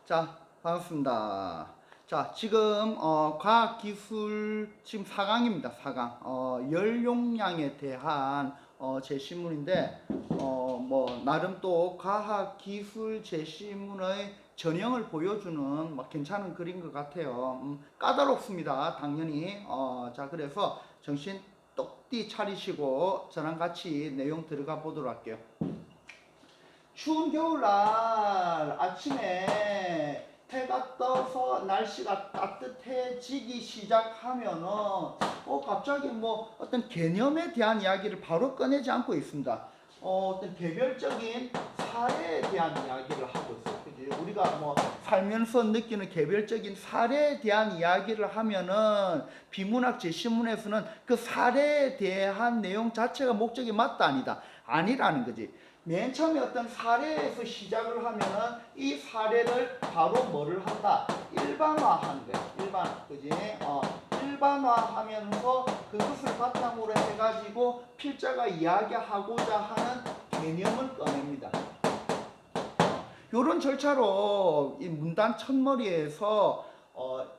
자, 반갑습니다. 자, 지금 과학기술 지금 4강입니다. 4강. 열용량에 대한 제시문인데 뭐 나름 또 과학기술 제시문의 전형을 보여주는 막 괜찮은 글인 것 같아요. 까다롭습니다. 당연히. 자, 그래서 정신 똑띠 차리시고 저랑 같이 내용 들어가 보도록 할게요. 추운 겨울날 아침에 해가 떠서 날씨가 따뜻해지기 시작하면은 갑자기 뭐 어떤 개념에 대한 이야기를 바로 꺼내지 않고 있습니다. 어떤 개별적인 사례에 대한 이야기를 하고 있어요. 그지? 우리가 뭐 살면서 느끼는 개별적인 사례에 대한 이야기를 하면은 비문학 제시문에서는 그 사례에 대한 내용 자체가 목적이 맞다 아니다 아니라는 거지. 맨 처음에 어떤 사례에서 시작을 하면은 이 사례를 바로 뭐를 한다? 일반화하는 거야. 일반화. 그지? 일반화하면서 그것을 바탕으로 해가지고 필자가 이야기하고자 하는 개념을 꺼냅니다. 요런 절차로 이 문단 첫머리에서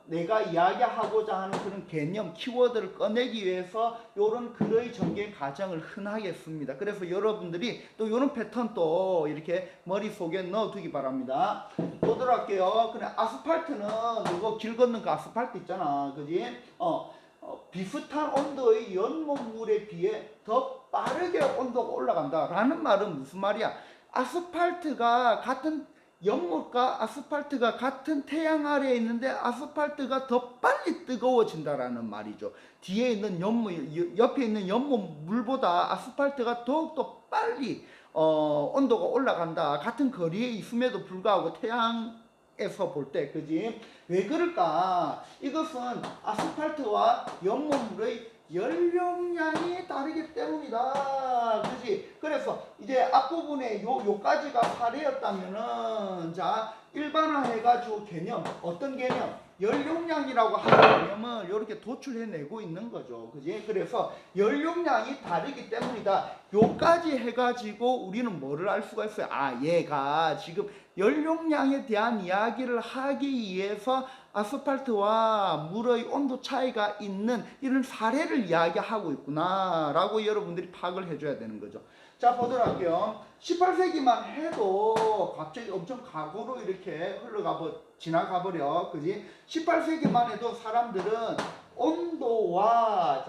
내가 이야기하고자 하는 그런 개념, 키워드를 꺼내기 위해서 이런 글의 전개 과정을 흔하게 씁니다. 그래서 여러분들이 또 이런 패턴 또 이렇게 머릿속에 넣어두기 바랍니다. 보도록 할게요. 그래, 아스팔트는 이거 길 걷는 그 아스팔트 있잖아. 그지? 비슷한 온도의 연못물에 비해 더 빠르게 온도가 올라간다. 라는 말은 무슨 말이야? 아스팔트가 같은 연못과 아스팔트가 같은 태양 아래에 있는데 아스팔트가 더 빨리 뜨거워진다라는 말이죠. 뒤에 있는 연못, 옆에 있는 연못 물보다 아스팔트가 더욱더 빨리 온도가 올라간다. 같은 거리에 있음에도 불구하고 태양에서 볼 때, 그지? 왜 그럴까? 이것은 아스팔트와 연못물의 연령량이 다르기 때문이다. 그지? 그래서 이제 앞부분에 요까지가 사례였다면은, 자, 일반화해가지고 개념, 어떤 개념? 연용량이라고 하는 개념을 이렇게 도출해내고 있는 거죠. 그지? 그래서 연용량이 다르기 때문이다. 요까지 해가지고 우리는 뭐를 알 수가 있어요? 얘가 지금 연용량에 대한 이야기를 하기 위해서 아스팔트와 물의 온도 차이가 있는 이런 사례를 이야기하고 있구나 라고 여러분들이 파악을 해줘야 되는 거죠. 자, 보도록 할게요. 18세기만 해도 갑자기 엄청 과거로 이렇게 지나가버려. 그지? 18세기만 해도 사람들은 온도와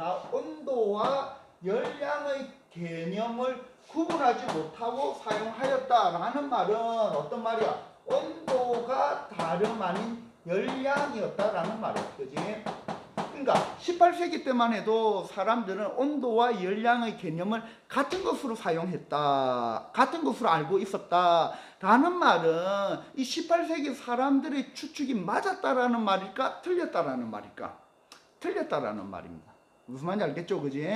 열량의 개념을 구분하지 못하고 사용하였다라는 말은 어떤 말이야? 온도가 다름 아닌 열량이었다라는 말이야. 그지? 그러니까 18세기 때만 해도 사람들은 온도와 열량의 개념을 같은 것으로 사용했다. 같은 것으로 알고 있었다. 라는 말은 이 18세기 사람들의 추측이 맞았다라는 말일까? 틀렸다라는 말일까? 틀렸다라는 말입니다. 무슨 말인지 알겠죠? 그지?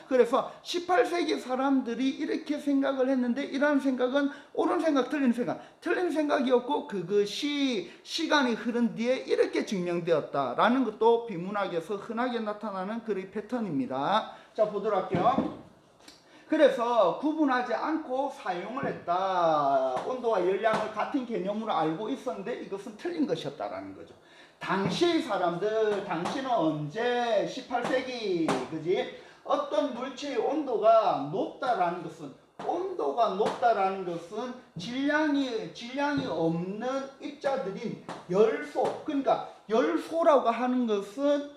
그래서 18세기 사람들이 이렇게 생각을 했는데 이러한 생각은 옳은 생각, 틀린 생각이었고 그것이 시간이 흐른 뒤에 이렇게 증명되었다라는 것도 비문학에서 흔하게 나타나는 그의 패턴입니다. 자, 보도록 할게요. 그래서 구분하지 않고 사용을 했다. 온도와 열량을 같은 개념으로 알고 있었는데 이것은 틀린 것이었다라는 거죠. 당시의 사람들, 당시는 언제? 18세기, 그지? 어떤 물체의 온도가 높다라는 것은 질량이 없는 입자들인 열소. 그러니까 열소라고 하는 것은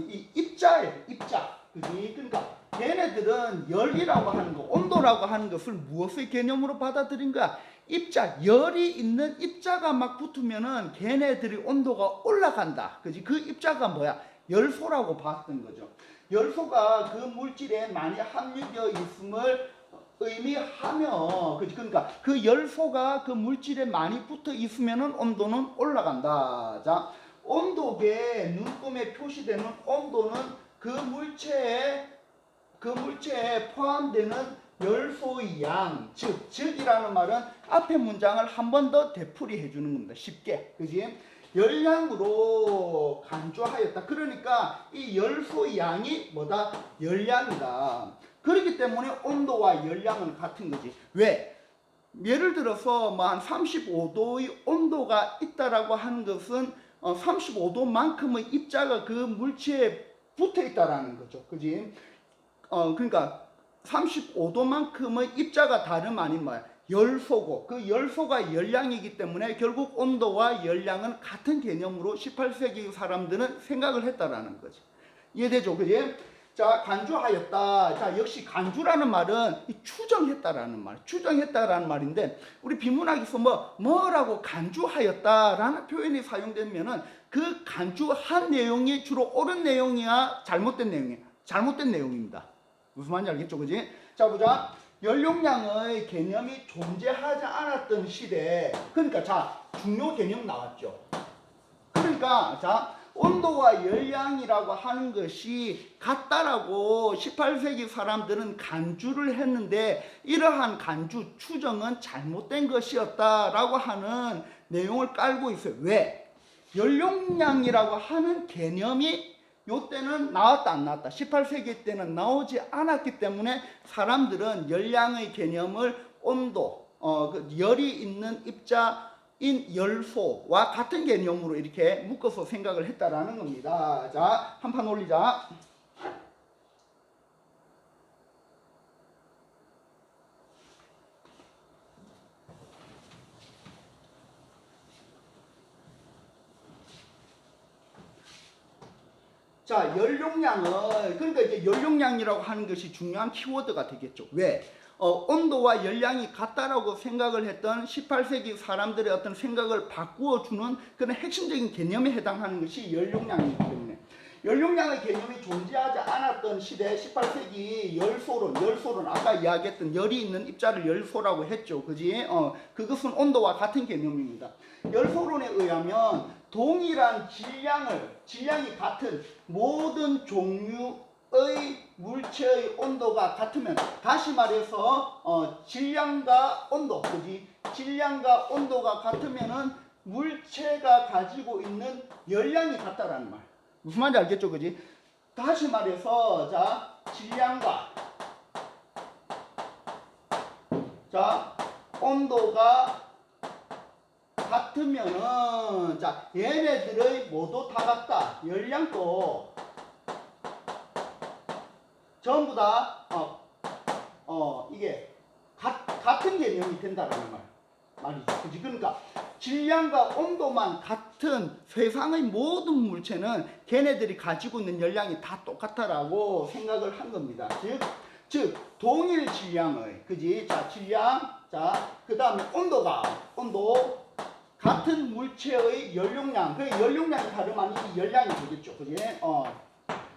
이 입자예요, 입자. 그지? 그러니까 얘네들은 열이라고 하는 거, 온도라고 하는 것을 무엇의 개념으로 받아들인 거야? 입자, 열이 있는 입자가 막 붙으면은 걔네들이 온도가 올라간다. 그지? 그 입자가 뭐야? 열소라고 봤던 거죠. 열소가 그 물질에 많이 함유되어 있음을 의미하며, 그지? 그러니까 그 열소가 그 물질에 많이 붙어 있으면은 온도는 올라간다. 자, 온도계 눈금에 표시되는 온도는 그 물체에 포함되는 열소의 양, 즉이라는 말은 앞에 문장을 한 번 더 되풀이해 주는 겁니다. 쉽게. 그지? 열량으로 간주하였다. 그러니까 이 열소의 양이 뭐다? 열량이다. 그렇기 때문에 온도와 열량은 같은 거지. 왜? 예를 들어서 뭐 한 35도의 온도가 있다라고 하는 것은 35도만큼의 입자가 그 물체에 붙어 있다라는 거죠. 그지? 그러니까 35도만큼의 입자가 다름 아닌 뭐야? 열소고, 그 열소가 열량이기 때문에 결국 온도와 열량은 같은 개념으로 18세기 사람들은 생각을 했다라는 거지. 이해되죠? 그지? 자, 간주하였다. 자, 역시 간주라는 말은 추정했다라는 말, 추정했다라는 말인데, 우리 비문학에서 뭐라고 간주하였다라는 표현이 사용되면은 그 간주한 내용이 주로 옳은 내용이야, 잘못된 내용이야? 잘못된 내용입니다. 무슨 말인지 알겠죠? 그지? 자, 보자. 연용량의 개념이 존재하지 않았던 시대. 그러니까, 자, 중요 개념 나왔죠. 그러니까, 자, 온도와 열량이라고 하는 것이 같다라고 18세기 사람들은 간주를 했는데, 이러한 간주, 추정은 잘못된 것이었다라고 하는 내용을 깔고 있어요. 왜? 연용량이라고 하는 개념이 요때는 나왔다 안 나왔다? 18세기 때는 나오지 않았기 때문에 사람들은 열량의 개념을 온도, 열이 있는 입자인 열소와 같은 개념으로 이렇게 묶어서 생각을 했다라는 겁니다. 자, 한 판 올리자. 자, 연용량을, 그러니까 이제 연용량이라고 하는 것이 중요한 키워드가 되겠죠. 왜? 온도와 열량이 같다라고 생각을 했던 18세기 사람들의 어떤 생각을 바꾸어주는 그런 핵심적인 개념에 해당하는 것이 연용량이기 때문에, 연용량의 개념이 존재하지 않았던 시대 18세기 열소론 아까 이야기했던 열이 있는 입자를 열소라고 했죠. 그지? 그것은 온도와 같은 개념입니다. 열소론에 의하면 동일한 질량이 같은 모든 종류의 물체의 온도가 같으면, 다시 말해서 질량과 온도, 그지? 질량과 온도가 같으면은 물체가 가지고 있는 열량이 같다라는 말. 무슨 말인지 알겠죠? 그지? 다시 말해서, 자, 질량과, 자, 온도가 같으면은, 자, 얘네들의 모두 다 같다. 열량도 전부 다, 이게 같은 개념이 된다라는 말이죠. 그지? 그러니까, 질량과 온도만 같은 세상의 모든 물체는 걔네들이 가지고 있는 열량이 다 똑같다라고 생각을 한 겁니다. 즉 동일 질량의, 그지? 자, 질량, 자, 그 다음에 온도, 같은 물체의 연용량, 그 연용량이 다름 아닌 열량이 되겠죠. 그지?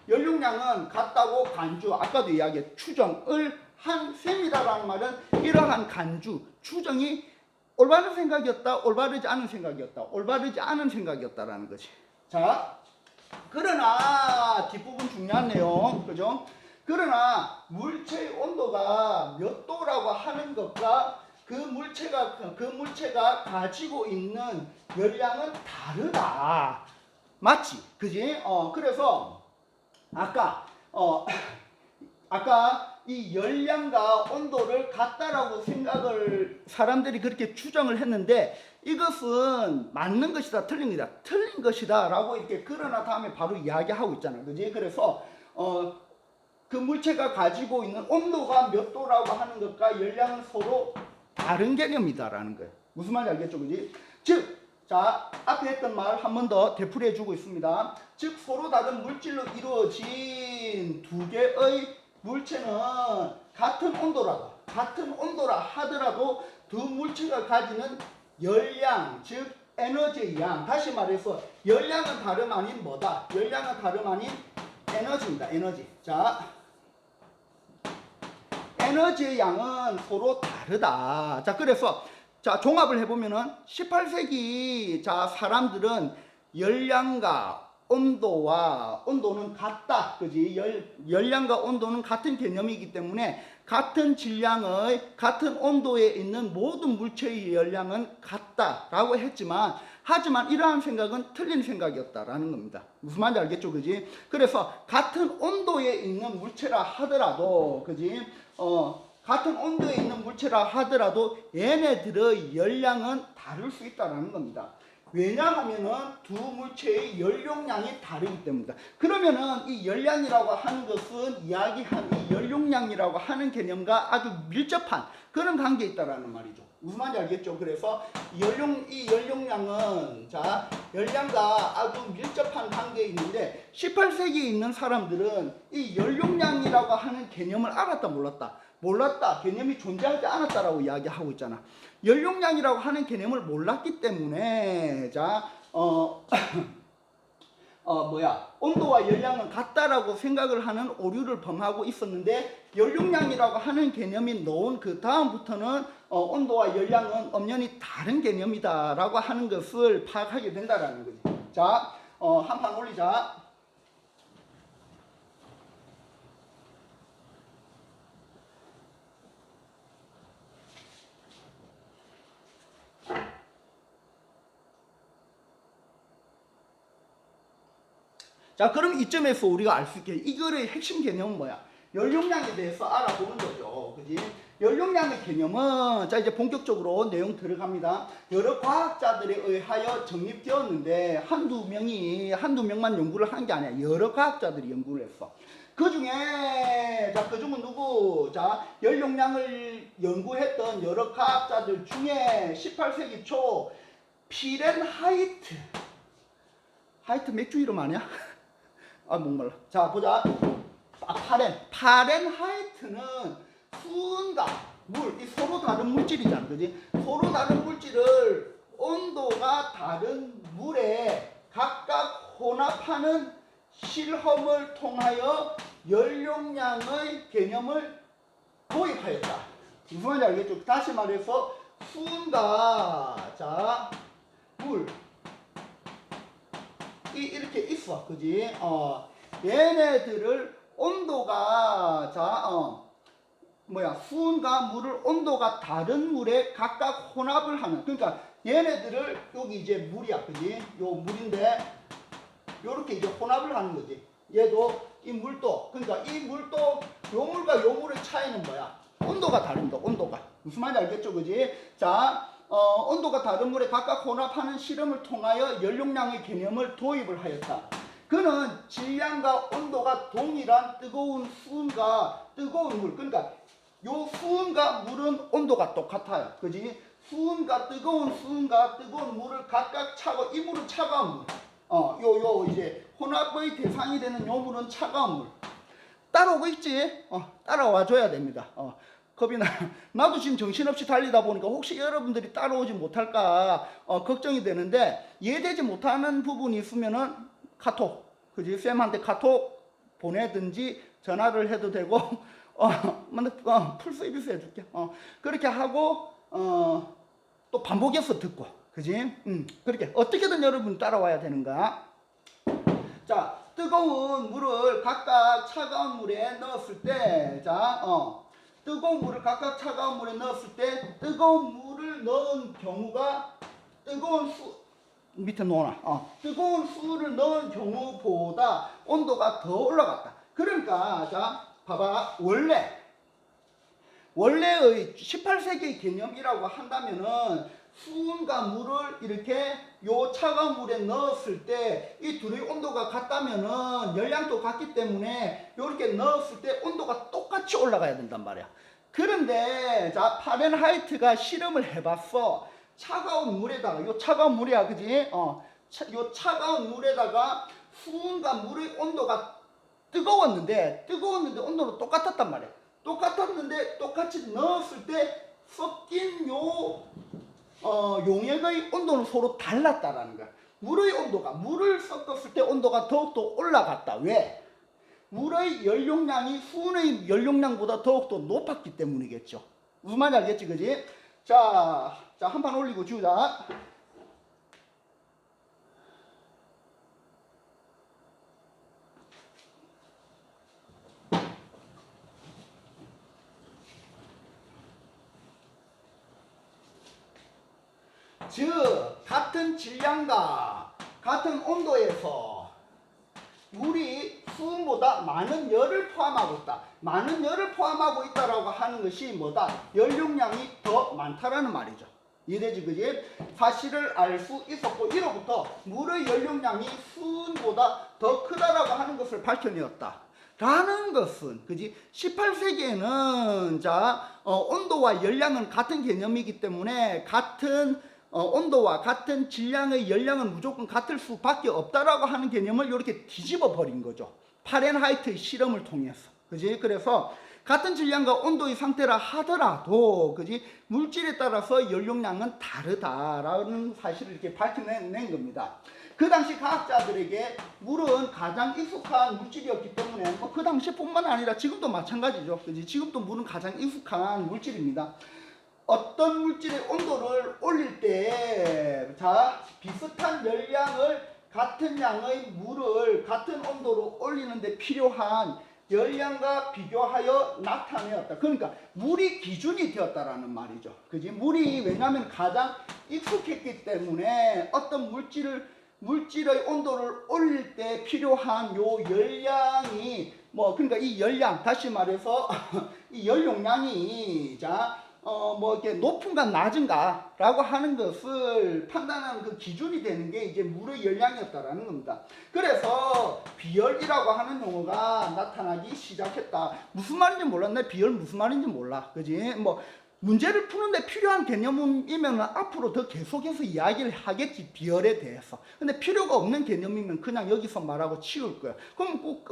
연용량은 같다고 간주, 아까도 이야기했 추정을 한 셈이다라는 말은 이러한 간주, 추정이 올바른 생각이었다, 올바르지 않은 생각이었다, 올바르지 않은 생각이었다라는 거지. 자, 그러나 뒷부분 중요한 내용, 그죠? 그러나 물체의 온도가 몇 도라고 하는 것과 그 물체가 가지고 있는 열량은 다르다. 맞지? 그지? 그래서 아까 이 열량과 온도를 같다라고 생각을 사람들이 그렇게 추정을 했는데, 이것은 맞는 것이다, 틀린 것이다 라고 이렇게 그러나 다음에 바로 이야기하고 있잖아. 그지? 그래서 그 물체가 가지고 있는 온도가 몇 도라고 하는 것과 열량은 서로 다른 개념이다라는 거예요. 무슨 말인지 알겠죠? 그지? 즉, 자, 앞에 했던 말 한 번 더 되풀이해 주고 있습니다. 즉, 서로 다른 물질로 이루어진 두 개의 물체는 같은 온도라 하더라도 두 물체가 가지는 열량, 즉 에너지의 양, 다시 말해서 열량은 다름 아닌 뭐다? 열량은 다름 아닌 에너지입니다. 에너지. 자, 에너지의 양은 서로 다르다. 자, 그래서 자, 종합을 해보면은 18세기 자 사람들은 열량과 온도는 같다. 그지? 열량과 온도는 같은 개념이기 때문에 같은 질량의 같은 온도에 있는 모든 물체의 열량은 같다라고 하지만 이러한 생각은 틀린 생각이었다라는 겁니다. 무슨 말인지 알겠죠? 그지? 그래서 같은 온도에 있는 물체라 하더라도, 그지? 같은 온도에 있는 물체라 하더라도 얘네들의 열량은 다를 수 있다는 겁니다. 왜냐하면은 두 물체의 연용량이 다르기 때문이다. 그러면은 이 열량이라고 하는 것은 이야기한 이 연용량이라고 하는 개념과 아주 밀접한 그런 관계에 있다라는 말이죠. 무슨 말인지 알겠죠? 그래서 이 연용량은 자 열량과 아주 밀접한 관계에 있는데 18세기에 있는 사람들은 이 연용량이라고 하는 개념을 알았다 몰랐다? 몰랐다. 개념이 존재하지 않았다라고 이야기하고 있잖아. 연용량이라고 하는 개념을 몰랐기 때문에 온도와 열량은 같다라고 생각을 하는 오류를 범하고 있었는데 연용량이라고 하는 개념이 나온 그 다음부터는 온도와 열량은 엄연히 다른 개념이다라고 하는 것을 파악하게 된다라는 거지. 자, 한 판 올리자. 자, 그럼 이점에서 우리가 알 수 있게 이거의 핵심 개념은 뭐야? 연용량에 대해서 알아보는 거죠. 그지? 연용량의 개념은 자 이제 본격적으로 내용 들어갑니다. 여러 과학자들에 의하여 정립되었는데 한두 명만 연구를 한 게 아니야. 여러 과학자들이 연구를 했어. 그 중에 그 중은 누구? 자, 연용량을 연구했던 여러 과학자들 중에 18세기 초 피렌하이트 맥주 이름 아니야? 아 목말라. 자 보자. 파렌하이트는 수은과 물, 이 서로 다른 물질이잖아, 그지? 서로 다른 물질을 온도가 다른 물에 각각 혼합하는 실험을 통하여 연용량의 개념을 도입하였다. 무슨 말인지 알겠죠? 다시 말해서 수은과 물 이렇게 있어, 그지? 얘네들을 온도가 수은과 물을 온도가 다른 물에 각각 혼합을 하는, 그러니까 얘네들을 여기 이제 물이야, 그지? 요 물인데 요렇게 이제 혼합을 하는 거지. 얘도 이 물도, 그러니까 이 물도 요 물과 요 물의 차이는 뭐야? 온도가 다릅니다. 온도가. 무슨 말인지 알겠죠, 그지? 자, 온도가 다른 물에 각각 혼합하는 실험을 통하여 연용량의 개념을 도입을 하였다. 그는 질량과 온도가 동일한 뜨거운 수은과 뜨거운 물, 그러니까 요 수은과 물은 온도가 똑같아요. 그지? 수은과 뜨거운 물을 각각 이 물은 차가운 물. 이제 혼합의 대상이 되는 요 물은 차가운 물. 따라오고 있지? 따라와 줘야 됩니다. 겁이 나. 나도 지금 정신없이 달리다 보니까 혹시 여러분들이 따라오지 못할까 걱정이 되는데, 이해되지 못하는 부분이 있으면은 카톡, 그지? 쌤한테 카톡 보내든지 전화를 해도 되고, 풀 서비스 해줄게. 그렇게 하고, 또 반복해서 듣고, 그지? 그렇게 어떻게든 여러분 따라와야 되는가? 자, 뜨거운 물을 각각 차가운 물에 넣었을 때, 뜨거운 물을 각각 차가운 물에 넣었을 때 뜨거운 물을 넣은 경우가 뜨거운 수를 넣은 경우보다 온도가 더 올라갔다. 그러니까 자 봐봐, 원래의 18세기 개념이라고 한다면은 수은과 물을 이렇게 요 차가운 물에 넣었을 때 이 둘의 온도가 같다면은 열량도 같기 때문에 이렇게 넣었을 때 온도가 똑같이 올라가야 된단 말이야. 그런데 자 파렌하이트가 실험을 해봤어. 차가운 물에다가, 요 차가운 물이야, 그지? 요 차가운 물에다가 수은과 물의 온도가 뜨거웠는데 온도는 똑같았단 말이야. 똑같았는데 똑같이 넣었을 때 섞인 용액의 온도는 서로 달랐다라는 거야. 물을 섞었을 때 온도가 더욱더 올라갔다. 왜? 물의 연용량이 수은의 연용량보다 더욱더 높았기 때문이겠죠. 무슨 말인지 알겠지, 그지? 자, 한 판 올리고 주자. 즉 같은 질량과 같은 온도에서 물이 수은보다 많은 열을 포함하고 있다. 많은 열을 포함하고 있다라고 하는 것이 뭐다? 연료량이 더 많다라는 말이죠. 이해되지, 그지? 사실을 알 수 있었고, 이로부터 물의 연료량이 수은보다 더 크다라고 하는 것을 밝혀내었다. 라는 것은, 그지? 18세기에는, 온도와 열량은 같은 개념이기 때문에, 같은 온도와 같은 질량의 열량은 무조건 같을 수밖에 없다라고 하는 개념을 이렇게 뒤집어 버린 거죠. 파렌하이트 실험을 통해서. 그지? 그래서, 같은 질량과 온도의 상태라 하더라도, 그지? 물질에 따라서 연료량은 다르다라는 사실을 이렇게 밝혀낸 겁니다. 그 당시 과학자들에게 물은 가장 익숙한 물질이었기 때문에 그 당시뿐만 아니라 지금도 마찬가지죠. 그지? 지금도 물은 가장 익숙한 물질입니다. 어떤 물질의 온도를 올릴 때, 비슷한 열량을 같은 양의 물을 같은 온도로 올리는데 필요한 열량과 비교하여 나타내었다. 그러니까 물이 기준이 되었다라는 말이죠. 그지? 물이 왜냐하면 가장 익숙했기 때문에 어떤 물질의 온도를 올릴 때 필요한 요 열량이 그러니까 이 열량, 다시 말해서 이 열용량이 이렇게 높은가 낮은가 라고 하는 것을 판단하는 그 기준이 되는 게 이제 물의 열량이었다라는 겁니다. 그래서 비열이라고 하는 용어가 나타나기 시작했다. 무슨 말인지 몰랐네. 비열 무슨 말인지 몰라. 그지? 문제를 푸는데 필요한 개념이면 앞으로 더 계속해서 이야기를 하겠지, 비열에 대해서. 근데 필요가 없는 개념이면 그냥 여기서 말하고 치울 거야. 그럼 꼭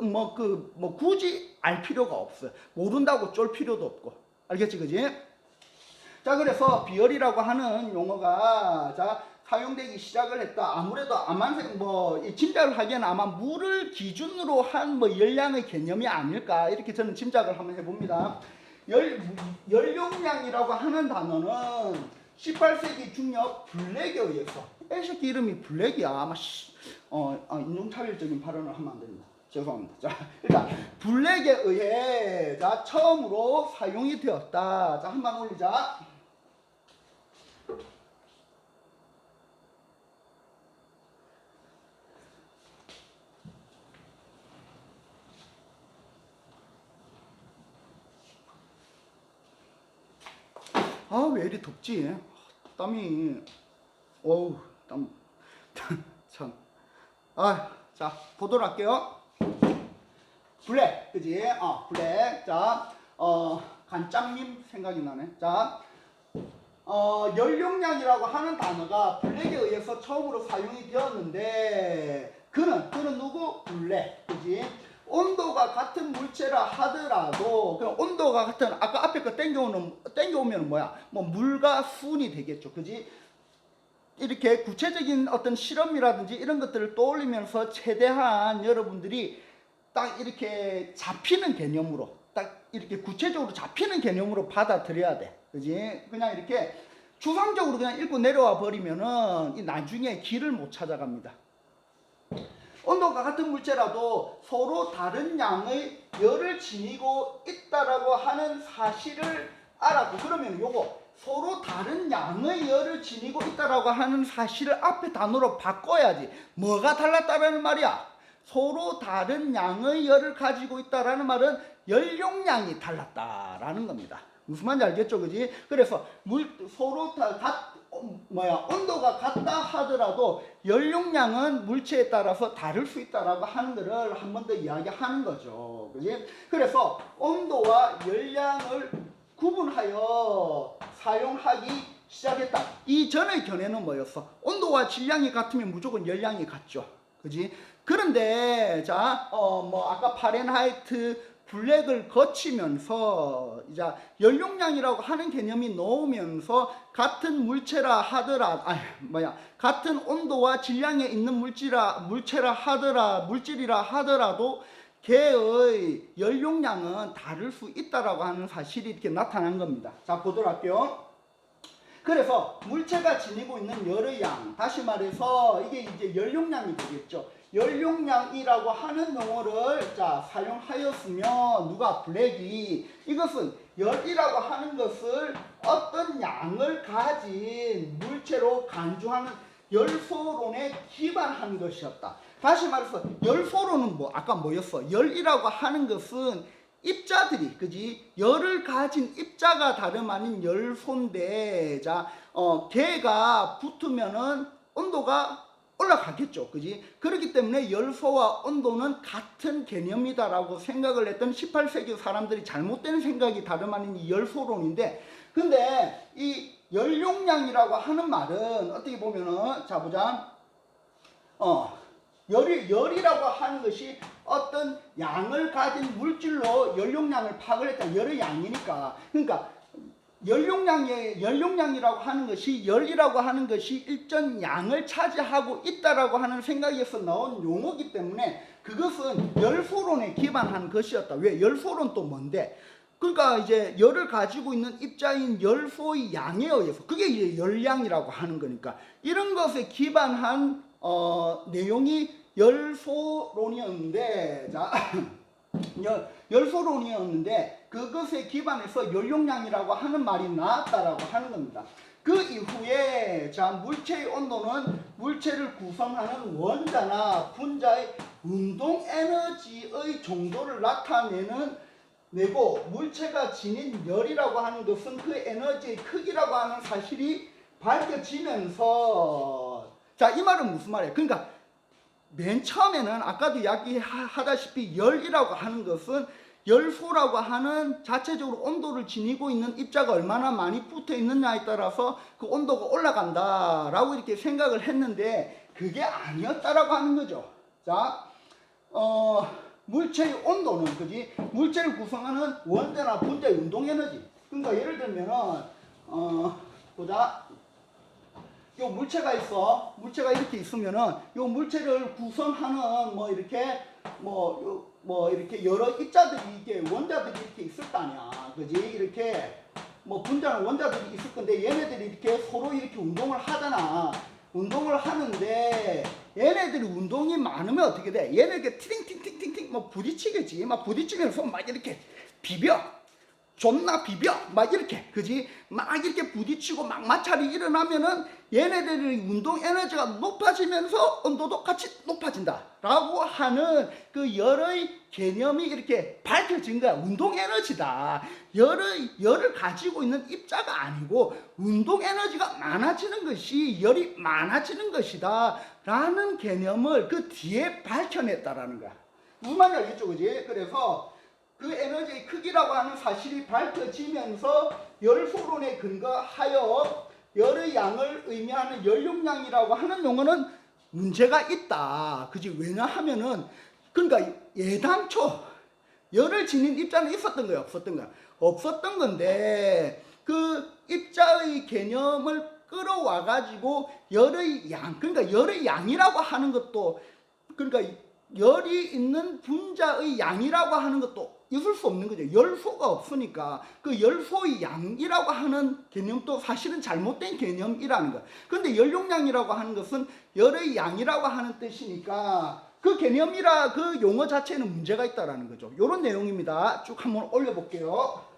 굳이 알 필요가 없어요. 모른다고 쫄 필요도 없고. 알겠지, 그지? 그래서 비열이라고 하는 용어가 사용되기 시작을 했다. 아무래도 짐작을 하기에는 아마 물을 기준으로 한 열량의 개념이 아닐까, 이렇게 저는 짐작을 한번 해봅니다. 연료량이라고 하는 단어는 18세기 중엽 블랙에 의해서, 이 새끼 이름이 블랙이야. 아마 인종차별적인 발언을 하면 안 됩니다. 죄송합니다. 일단 블랙에 의해 처음으로 사용이 되었다. 한번 올리자. 왜 이리 덥지? 땀이, 참. 보도록 할게요. 블랙, 그지? 블랙. 간장님 생각이 나네. 연료량이라고 하는 단어가 블랙에 의해서 처음으로 사용이 되었는데, 그는 누구? 블랙, 그지? 온도가 같은 물체라 하더라도, 온도가 같은, 아까 앞에 거 땡겨오면 물과 수은이 되겠죠. 그지? 이렇게 구체적인 어떤 실험이라든지 이런 것들을 떠올리면서 최대한 여러분들이 딱 이렇게 잡히는 개념으로, 딱 이렇게 구체적으로 잡히는 개념으로 받아들여야 돼. 그지? 그냥 이렇게 추상적으로 그냥 읽고 내려와 버리면은 나중에 길을 못 찾아갑니다. 온도가 같은 물체라도 서로 다른 양의 열을 지니고 있다라고 하는 사실을 알았고, 그러면 요거 서로 다른 양의 열을 지니고 있다라고 하는 사실을 앞에 단어로 바꿔야지. 뭐가 달랐다라는 말이야? 서로 다른 양의 열을 가지고 있다라는 말은 연료량이 달랐다라는 겁니다. 무슨 말인지 알겠죠, 그지? 그래서 온도가 같다 하더라도 연료량은 물체에 따라서 다를 수 있다라고 하는 것을 한 번 더 이야기하는 거죠, 그지? 그래서 온도와 열량을 구분하여 사용하기 시작했다. 이 전의 견해는 뭐였어? 온도와 질량이 같으면 무조건 열량이 같죠, 그지? 그런데 아까 파렌하이트 블랙을 거치면서 이제 연료량이라고 하는 개념이 나오면서 같은 물체라 같은 온도와 질량에 있는 물질이라 하더라도 걔의 연료량은 다를 수 있다라고 하는 사실이 이렇게 나타난 겁니다. 보도록 할게요. 그래서 물체가 지니고 있는 열의 양, 다시 말해서 이게 이제 연료량이 되겠죠. 연료량이라고 하는 용어를 사용하였으면 누가 블랙이 이것은 열이라고 하는 것을 어떤 양을 가진 물체로 간주하는 열소론에 기반한 것이었다. 다시 말해서 열소론은 뭐 아까 뭐였어? 열이라고 하는 것은 입자들이 그지 열을 가진 입자가 다름 아닌 열소인데 자 개가 붙으면은 온도가 올라가겠죠. 그지? 그렇기 때문에 열소와 온도는 같은 개념이다라고 생각을 했던 18세기 사람들이 잘못된 생각이 다름 아닌 이 열소론인데 근데 이 열용량이라고 하는 말은 어떻게 보면은 자 보자. 열이라고 하는 것이 어떤 양을 가진 물질로 열용량을 파악을 했다. 열의 양이니까. 그러니까 열용량이라고 하는 것이 열이라고 하는 것이 일정 양을 차지하고 있다라고 하는 생각에서 나온 용어이기 때문에 그것은 열소론에 기반한 것이었다. 왜? 열소론 또 뭔데? 그러니까 이제 열을 가지고 있는 입자인 열소의 양에 의해서 그게 이제 열량이라고 하는 거니까 이런 것에 기반한 내용이 열소론이었는데 자 열소론이었는데 그것에 기반해서 열용량이라고 하는 말이 나왔다라고 하는 겁니다. 그 이후에 자 물체의 온도는 물체를 구성하는 원자나 분자의 운동 에너지의 정도를 내고 물체가 지닌 열이라고 하는 것은 그 에너지의 크기라고 하는 사실이 밝혀지면서 자 이 말은 무슨 말이에요? 그러니까 맨 처음에는 아까도 이야기하다시피 열이라고 하는 것은 열소라고 하는 자체적으로 온도를 지니고 있는 입자가 얼마나 많이 붙어 있느냐에 따라서 그 온도가 올라간다라고 이렇게 생각을 했는데 그게 아니었다라고 하는 거죠. 자, 물체의 온도는 그지 물체를 구성하는 원자나 분자의 운동 에너지. 그러니까 예를 들면은 보자. 요 물체가 있어. 물체가 이렇게 있으면은 요 물체를 구성하는 뭐 이렇게 이렇게 여러 입자들이 이게 원자들이 이렇게 있을 거 아니야. 그지? 이렇게 뭐 분자는 원자들이 있을 건데 얘네들이 이렇게 서로 이렇게 운동을 하잖아. 운동을 하는데 얘네들이 운동이 많으면 어떻게 돼? 얘네들 팅팅팅팅팅 뭐 부딪히겠지. 막 부딪히면서 막 이렇게 비벼. 존나 비벼 막 이렇게 그지 막 이렇게 부딪히고 막 마찰이 일어나면은 얘네들의 운동 에너지가 높아지면서 온도도 같이 높아진다 라고 하는 그 열의 개념이 이렇게 밝혀진 거야. 운동 에너지다. 열을 가지고 있는 입자가 아니고 운동 에너지가 많아지는 것이 열이 많아지는 것이다 라는 개념을 그 뒤에 밝혀냈다라는 거야. 무슨 말인지 알겠죠? 그지? 그래서 그 에너지의 크기라고 하는 사실이 밝혀지면서 열소론에 근거하여 열의 양을 의미하는 열용량이라고 하는 용어는 문제가 있다. 그지? 왜냐하면은 그러니까 예당초 열을 지닌 입자는 있었던 거야, 없었던 거야? 없었던 건데 그 입자의 개념을 끌어와 가지고 열의 양, 그러니까 열의 양이라고 하는 것도 그러니까 열이 있는 분자의 양이라고 하는 것도 있을 수 없는 거죠. 열소가 없으니까 그 열소의 양이라고 하는 개념도 사실은 잘못된 개념이라는 거예요. 그런데 열용량이라고 하는 것은 열의 양이라고 하는 뜻이니까 그 개념이라 그 용어 자체는 문제가 있다라는 거죠. 이런 내용입니다. 쭉 한번 올려볼게요.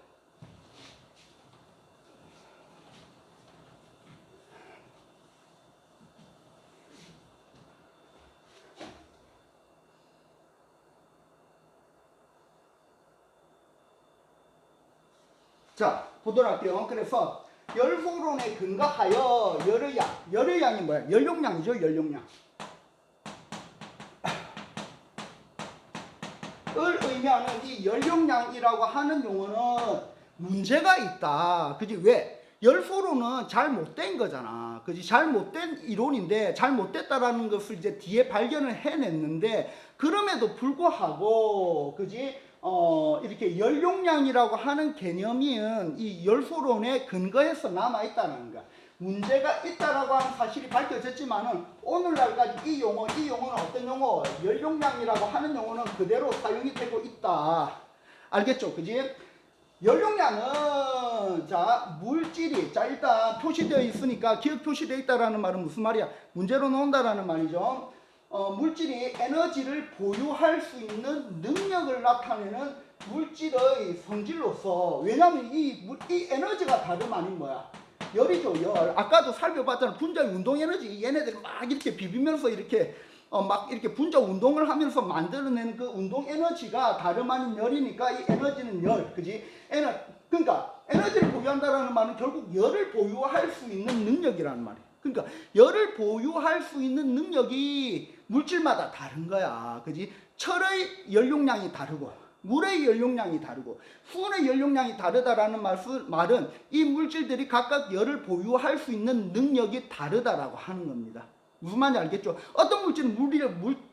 자, 보도록 할게요. 그래서 열소론에 근거하여 열의 양이 뭐야? 열용량이죠, 열용량. 을 의미하는 이 열용량이라고 하는 용어는 문제가 있다. 그지? 왜? 열소론은 잘못된 거잖아. 그지? 잘못된 이론인데 잘못됐다라는 것을 이제 뒤에 발견을 해냈는데 그럼에도 불구하고 그지? 이렇게 열용량이라고 하는 개념이 이 열소론에 근거해서 남아있다는 거야. 문제가 있다라고 하는 사실이 밝혀졌지만은 오늘날까지 이 용어는 어떤 용어? 열용량이라고 하는 용어는 그대로 사용이 되고 있다. 알겠죠? 그지? 열용량은 자 물질이 자 일단 표시되어 있으니까 기억 표시되어 있다라는 말은 무슨 말이야? 문제로 나온다라는 말이죠. 물질이 에너지를 보유할 수 있는 능력을 나타내는 물질의 성질로서 왜냐하면 이 에너지가 다름 아닌 뭐야? 열이죠, 열. 아까도 살펴봤잖아. 분자 운동 에너지. 얘네들이 막 이렇게 비비면서 이렇게 막 이렇게 분자 운동을 하면서 만들어낸 그 운동 에너지가 다름 아닌 열이니까 이 에너지는 열, 그지? 그러니까 에너지를 보유한다라는 말은 결국 열을 보유할 수 있는 능력이라는 말이에요. 그러니까 열을 보유할 수 있는 능력이 물질마다 다른 거야, 그지? 철의 연용량이 다르고 물의 연용량이 다르고 수온의 연용량이 다르다라는 말은 이 물질들이 각각 열을 보유할 수 있는 능력이 다르다라고 하는 겁니다. 무슨 말인지 알겠죠? 어떤 물질은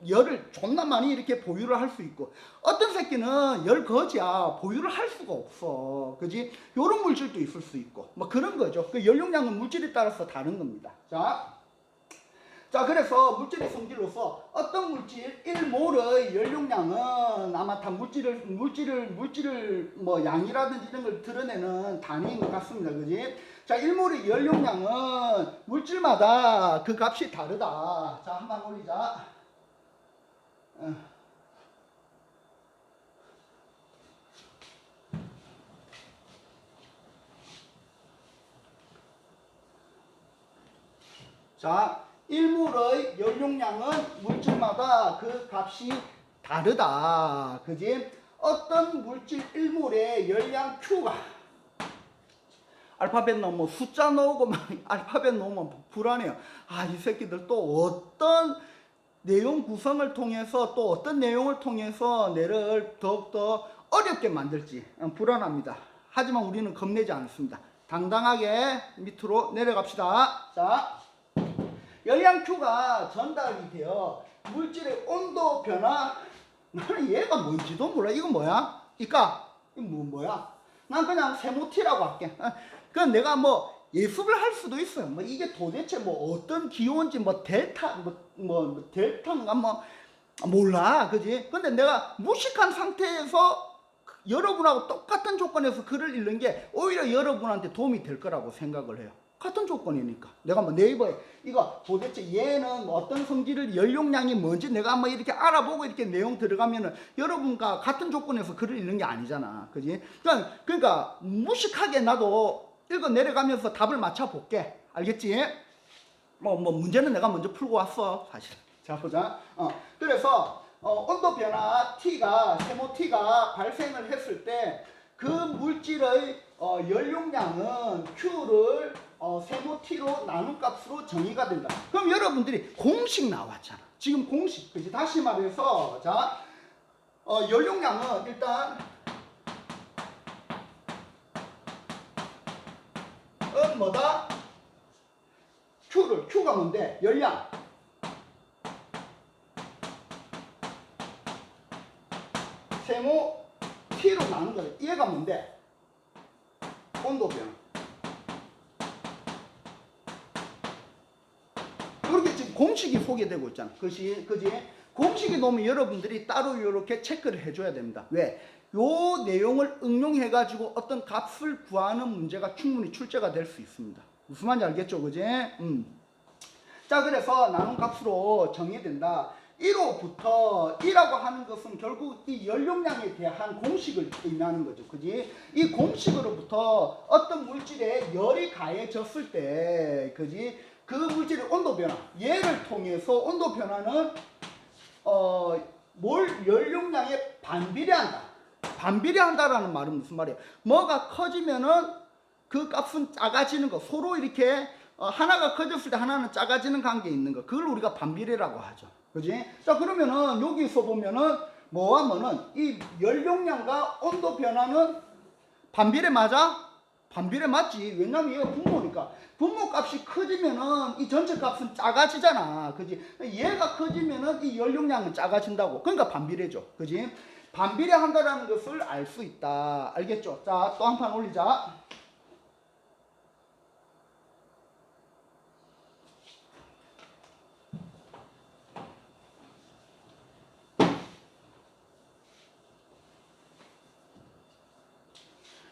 열을 존나 많이 이렇게 보유를 할 수 있고 어떤 새끼는 열 거지야 보유를 할 수가 없어, 그지? 요런 물질도 있을 수 있고 뭐 그런 거죠. 그 연용량은 물질에 따라서 다른 겁니다. 자, 그래서 물질의 성질로서 어떤 물질 1몰의 연용량은 아마 다 물질을 뭐 양이라든지 이런 걸 드러내는 단위인 것 같습니다. 그지? 자, 1몰의 연용량은 물질마다 그 값이 다르다. 자, 한번 올리자. 자, 1몰의 연용량은 물질마다 그 값이 다르다. 그지? 어떤 물질 1몰의 열량 Q가 알파벳 넣으면 숫자 넣고 막 알파벳 넣으면 불안해요. 아, 이 새끼들 또 어떤 내용 구성을 통해서 또 어떤 내용을 통해서 내를 더욱더 어렵게 만들지 불안합니다. 하지만 우리는 겁내지 않습니다. 당당하게 밑으로 내려갑시다. 자, 열량 Q가 전달이 되어 물질의 온도 변화, 나는 얘가 뭔지도 몰라. 이거 뭐야? 이거 뭐야? 난 그냥 세모티라고 할게. 그럼 내가 뭐 예습을 할 수도 있어요. 뭐 이게 도대체 뭐 어떤 기호인지 뭐 델타인가 뭐 몰라, 그지? 근데 내가 무식한 상태에서 여러분하고 똑같은 조건에서 글을 읽는 게 오히려 여러분한테 도움이 될 거라고 생각을 해요. 같은 조건이니까. 내가 뭐 네이버에 이거 도대체 얘는 어떤 성질을 연용량이 뭔지 내가 한번 이렇게 알아보고 이렇게 내용 들어가면은 여러분과 같은 조건에서 글을 읽는 게 아니잖아, 그지? 그러니까 무식하게 나도 읽어 내려가면서 답을 맞춰 볼게. 알겠지? 뭐 문제는 내가 먼저 풀고 왔어, 사실. 자, 보자. 그래서 온도 변화 T가 세모 T가 발생을 했을 때 그 물질의 연용량은 Q를 세모 T로 나눈 값으로 정의가 된다. 그럼 여러분들이 공식 나왔잖아. 지금 공식, 그지? 다시 말해서 자, 연용량은 일단 뭐다? Q가 뭔데? 열량. 세모 T로 나눈 거야. 얘가 뭔데? 온도 변화. 그렇게 지금 공식이 소개되고 있잖아. 그지? 공식이 나오면 여러분들이 따로 이렇게 체크를 해줘야 됩니다. 왜? 요 내용을 응용해가지고 어떤 값을 구하는 문제가 충분히 출제가 될 수 있습니다. 무슨 말인지 알겠죠? 그지? 자, 그래서 나눈 값으로 정의된다. 1호부터 1이라고 하는 것은 결국 이 연용량에 대한 공식을 의미하는 거죠. 그지? 이 공식으로부터 어떤 물질에 열이 가해졌을 때, 그지? 그 물질의 온도 변화, 얘를 통해서 온도 변화는 몰 연용량에 반비례한다. 반비례한다라는 말은 무슨 말이에요? 뭐가 커지면은 그 값은 작아지는 거. 서로 이렇게 하나가 커졌을 때 하나는 작아지는 관계에 있는 거. 그걸 우리가 반비례라고 하죠. 그지? 자, 그러면은 여기서 보면은 뭐 하면은 이 연용량과 온도 변화는 반비례 맞아? 반비례 맞지. 왜냐면 얘가 분모니까. 분모 값이 커지면은 이 전체 값은 작아지잖아. 그지? 얘가 커지면은 이 연용량은 작아진다고. 그러니까 반비례죠. 그지? 반비례 한다라는 것을 알 수 있다. 알겠죠? 자, 또 한 판 올리자.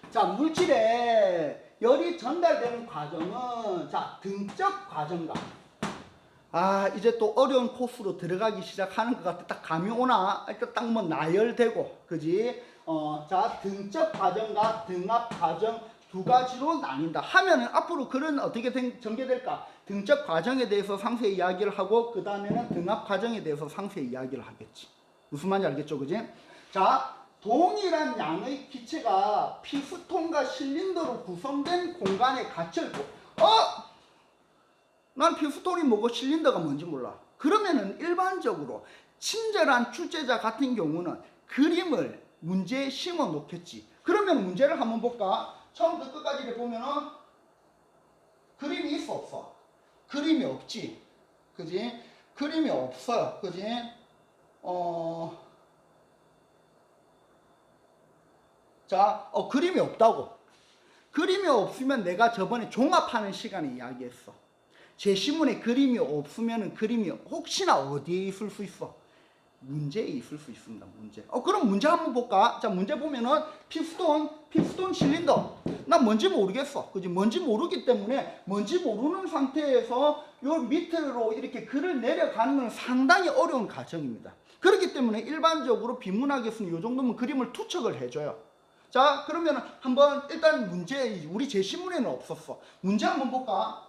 자, 물질에 열이 전달되는 과정은 자, 등적 과정과 이제 또 어려운 코스로 들어가기 시작하는 것 같아. 딱 감이 오나? 일단 딱 뭐 나열되고, 그지? 자, 등적 과정과 등압 과정 두 가지로 나뉜다 하면은 앞으로 그런 어떻게 전개될까? 등적 과정에 대해서 상세히 이야기를 하고 그 다음에는 등압 과정에 대해서 상세히 이야기를 하겠지. 무슨 말인지 알겠죠, 그지? 자, 동일한 양의 기체가 피스톤과 실린더로 구성된 공간에 갇혀있고, 난 피스톤이 뭐고 실린더가 뭔지 몰라. 그러면은 일반적으로 친절한 출제자 같은 경우는 그림을 문제에 심어 놓겠지. 그러면 문제를 한번 볼까? 처음부터 끝까지 보면은 그림이 있어 없어? 그림이 없지. 그지? 그림이 없어요. 그지? 자, 그림이 없다고. 그림이 없으면 내가 저번에 종합하는 시간에 이야기했어. 제시문에 그림이 없으면 그림이 혹시나 어디에 있을 수 있어? 문제에 있을 수 있습니다. 문제. 그럼 문제 한번 볼까? 자, 문제 보면은 피스톤 실린더. 난 뭔지 모르겠어. 그지? 뭔지 모르기 때문에 뭔지 모르는 상태에서 요 밑으로 이렇게 글을 내려가는 건 상당히 어려운 과정입니다. 그렇기 때문에 일반적으로 비문학에서는 이 정도면 그림을 투척을 해줘요. 자, 그러면 한번 일단 문제, 우리 제시문에는 없었어. 문제 한번 볼까?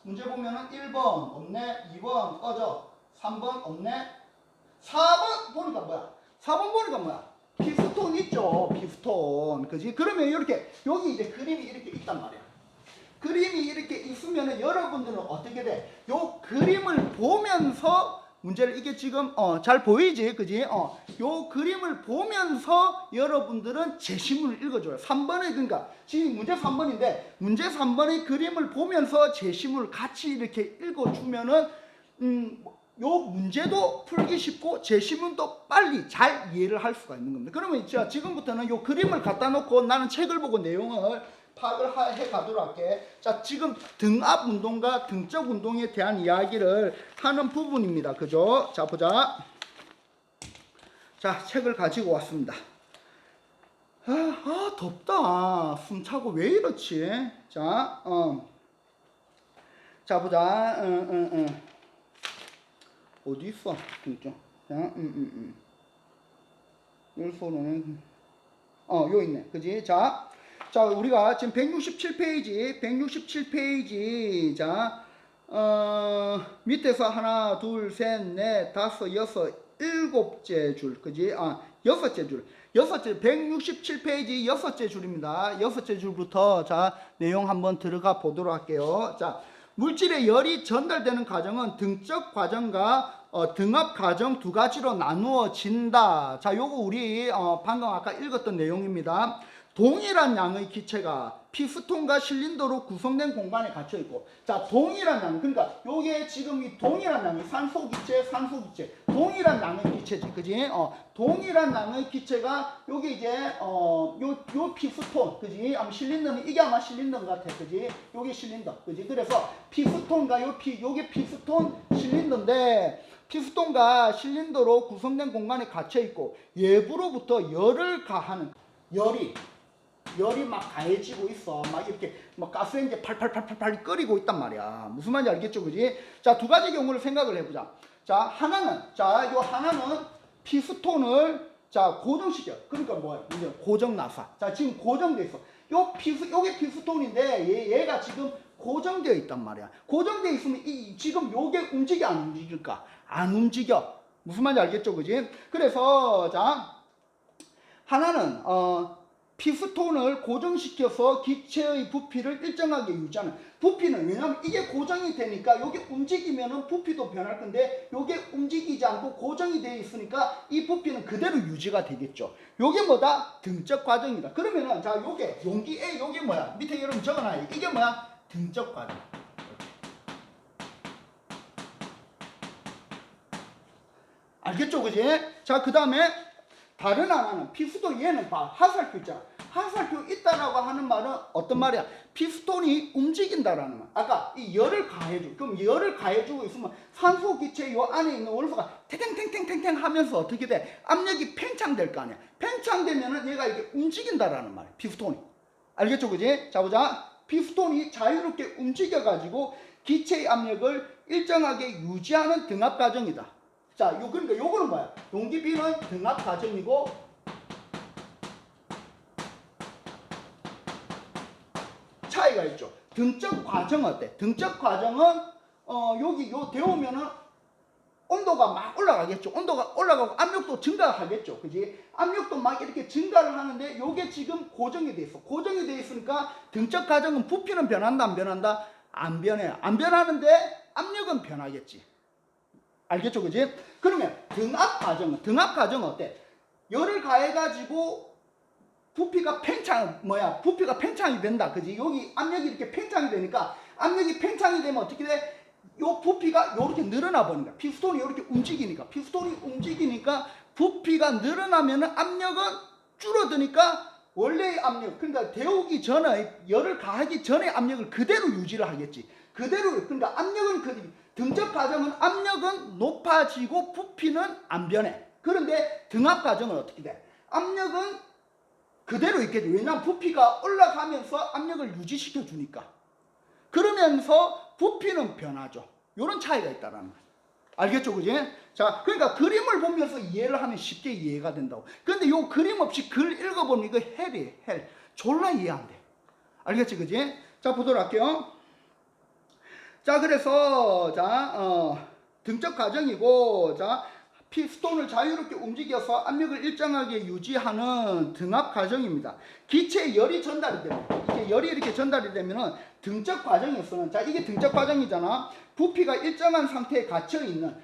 문제 보면은 1번 없네, 2번 꺼져, 3번 없네, 4번 보니까 뭐야? 4번 보니까 뭐야? 피스톤 있죠, 피스톤. 그지? 그러면 이렇게, 여기 이제 그림이 이렇게 있단 말이야. 그림이 이렇게 있으면은 여러분들은 어떻게 돼? 요 그림을 보면서 문제를 이게 지금 잘 보이지? 그지? 요 그림을 보면서 여러분들은 제시문을 읽어줘요. 3번에 그러니까 지금 문제 3번인데 문제 3번의 그림을 보면서 제시문을 같이 이렇게 읽어주면은 요 문제도 풀기 쉽고 제시문도 빨리 잘 이해를 할 수가 있는 겁니다. 그러면 지금부터는 요 그림을 갖다 놓고 나는 책을 보고 내용을 파악을 해 가도록 할게. 자, 지금 등압 운동과 등적 운동에 대한 이야기를 하는 부분입니다. 그죠? 자, 보자. 자, 책을 가지고 왔습니다. 덥다. 숨차고 왜 이렇지? 자, 자, 보자. 어디 있어? 있죠. 자, 열소로는 요 있네. 그지? 자, 우리가 지금 167페이지. 자, 밑에서 하나, 둘, 셋, 넷, 다섯, 여섯, 일곱째 줄. 그지? 여섯째 줄. 167페이지 여섯째 줄입니다. 여섯째 줄부터 자, 내용 한번 들어가 보도록 할게요. 자, 물질의 열이 전달되는 과정은 등적 과정과 등압 과정 두 가지로 나누어진다. 자, 요거 우리 방금 아까 읽었던 내용입니다. 동일한 양의 기체가 피스톤과 실린더로 구성된 공간에 갇혀 있고, 자, 동일한 양, 그러니까 요게 지금 이 동일한 양의 산소 기체, 동일한 양의 기체지, 그지? 동일한 양의 기체가 요게 이제 요 피스톤, 그지? 실린더는 이게 아마 실린더 같아, 그지? 요게 실린더, 그지? 그래서 피스톤과 요게 피스톤 실린더인데. 피스톤과 실린더로 구성된 공간에 갇혀 있고 외부로부터 열을 가하는 열이 막 가해지고 있어. 막 이렇게 막 가스레인지에 팔팔 끓이고 있단 말이야. 무슨 말인지 알겠죠, 그지? 자, 두 가지 경우를 생각을 해보자. 자, 하나는 피스톤을 고정시켜. 그러니까 뭐야? 이제 고정 나사. 자, 지금 고정돼 있어. 요게 피스톤인데 얘가 지금 고정되어 있단 말이야. 고정되어 있으면 지금 요게 움직여 안 움직일까? 안 움직여. 무슨 말인지 알겠죠, 그지? 그래서 자, 하나는 피스톤을 고정시켜서 기체의 부피를 일정하게 유지하는. 부피는 왜냐하면 이게 고정이 되니까 이게 움직이면은 부피도 변할 건데 이게 움직이지 않고 고정이 되어 있으니까 이 부피는 그대로 유지가 되겠죠. 이게 뭐다? 등적 과정이다. 그러면은 자, 요게 용기 A 요게 뭐야? 밑에 여러분 적어놔요. 이게 뭐야? 등적 과정. 알겠죠, 그지? 자, 그 다음에 다른 하나는 피스톤, 얘는 봐, 하살표 있잖아. 하살표 있다라고 하는 말은 어떤 말이야? 피스톤이 움직인다라는 말. 아까 이 열을 가해주고, 그럼 열을 가해주고 있으면 산소 기체 요 안에 있는 원소가 탱탱탱탱탱 하면서 어떻게 돼? 압력이 팽창될 거 아니야. 팽창되면은 얘가 이게 움직인다라는 말이야. 피스톤이. 알겠죠, 그지? 자, 보자. 피스톤이 자유롭게 움직여가지고 기체의 압력을 일정하게 유지하는 등압 과정이다. 자, 그러니까 요거는 뭐야? 용기 B는 등압 과정이고, 차이가 있죠. 등적 과정 어때? 등적 과정은 여기 요 데우면은 온도가 막 올라가겠죠. 온도가 올라가고 압력도 증가하겠죠. 그지? 압력도 막 이렇게 증가를 하는데 요게 지금 고정이 돼 있어. 고정이 돼 있으니까 등적 과정은 부피는 변한다 안 변한다? 안 변해요. 안 변하는데 압력은 변하겠지. 알겠죠? 그지? 그러면 등압 과정은 어때? 열을 가해가지고 부피가 팽창이 된다. 그지? 여기 압력이 이렇게 팽창이 되니까 압력이 팽창이 되면 어떻게 돼? 요 부피가 요렇게 늘어나 버리니까 피스톤이 요렇게 움직이니까 부피가 늘어나면은 압력은 줄어드니까 원래의 압력 그러니까 데우기 전에 열을 가하기 전에 압력을 그대로 유지를 하겠지. 그대로 그러니까 압력은 등적 과정은 압력은 높아지고 부피는 안 변해. 그런데 등압 과정은 어떻게 돼? 압력은 그대로 있겠죠. 왜냐하면 부피가 올라가면서 압력을 유지시켜 주니까. 그러면서 부피는 변하죠. 이런 차이가 있다라는 거예요. 알겠죠, 그지? 자, 그러니까 그림을 보면서 이해를 하면 쉽게 이해가 된다고. 근데 요 그림 없이 글 읽어보면 이거 헬이에요, 헬. 졸라 이해 안 돼. 알겠지, 그지? 자, 보도록 할게요. 자, 그래서 등적 과정이고, 피스톤을 자유롭게 움직여서 압력을 일정하게 유지하는 등압 과정입니다. 기체에 열이 전달이 되면, 이게 열이 이렇게 전달이 되면은 등적 과정에서는, 이게 등적 과정이잖아. 부피가 일정한 상태에 갇혀 있는,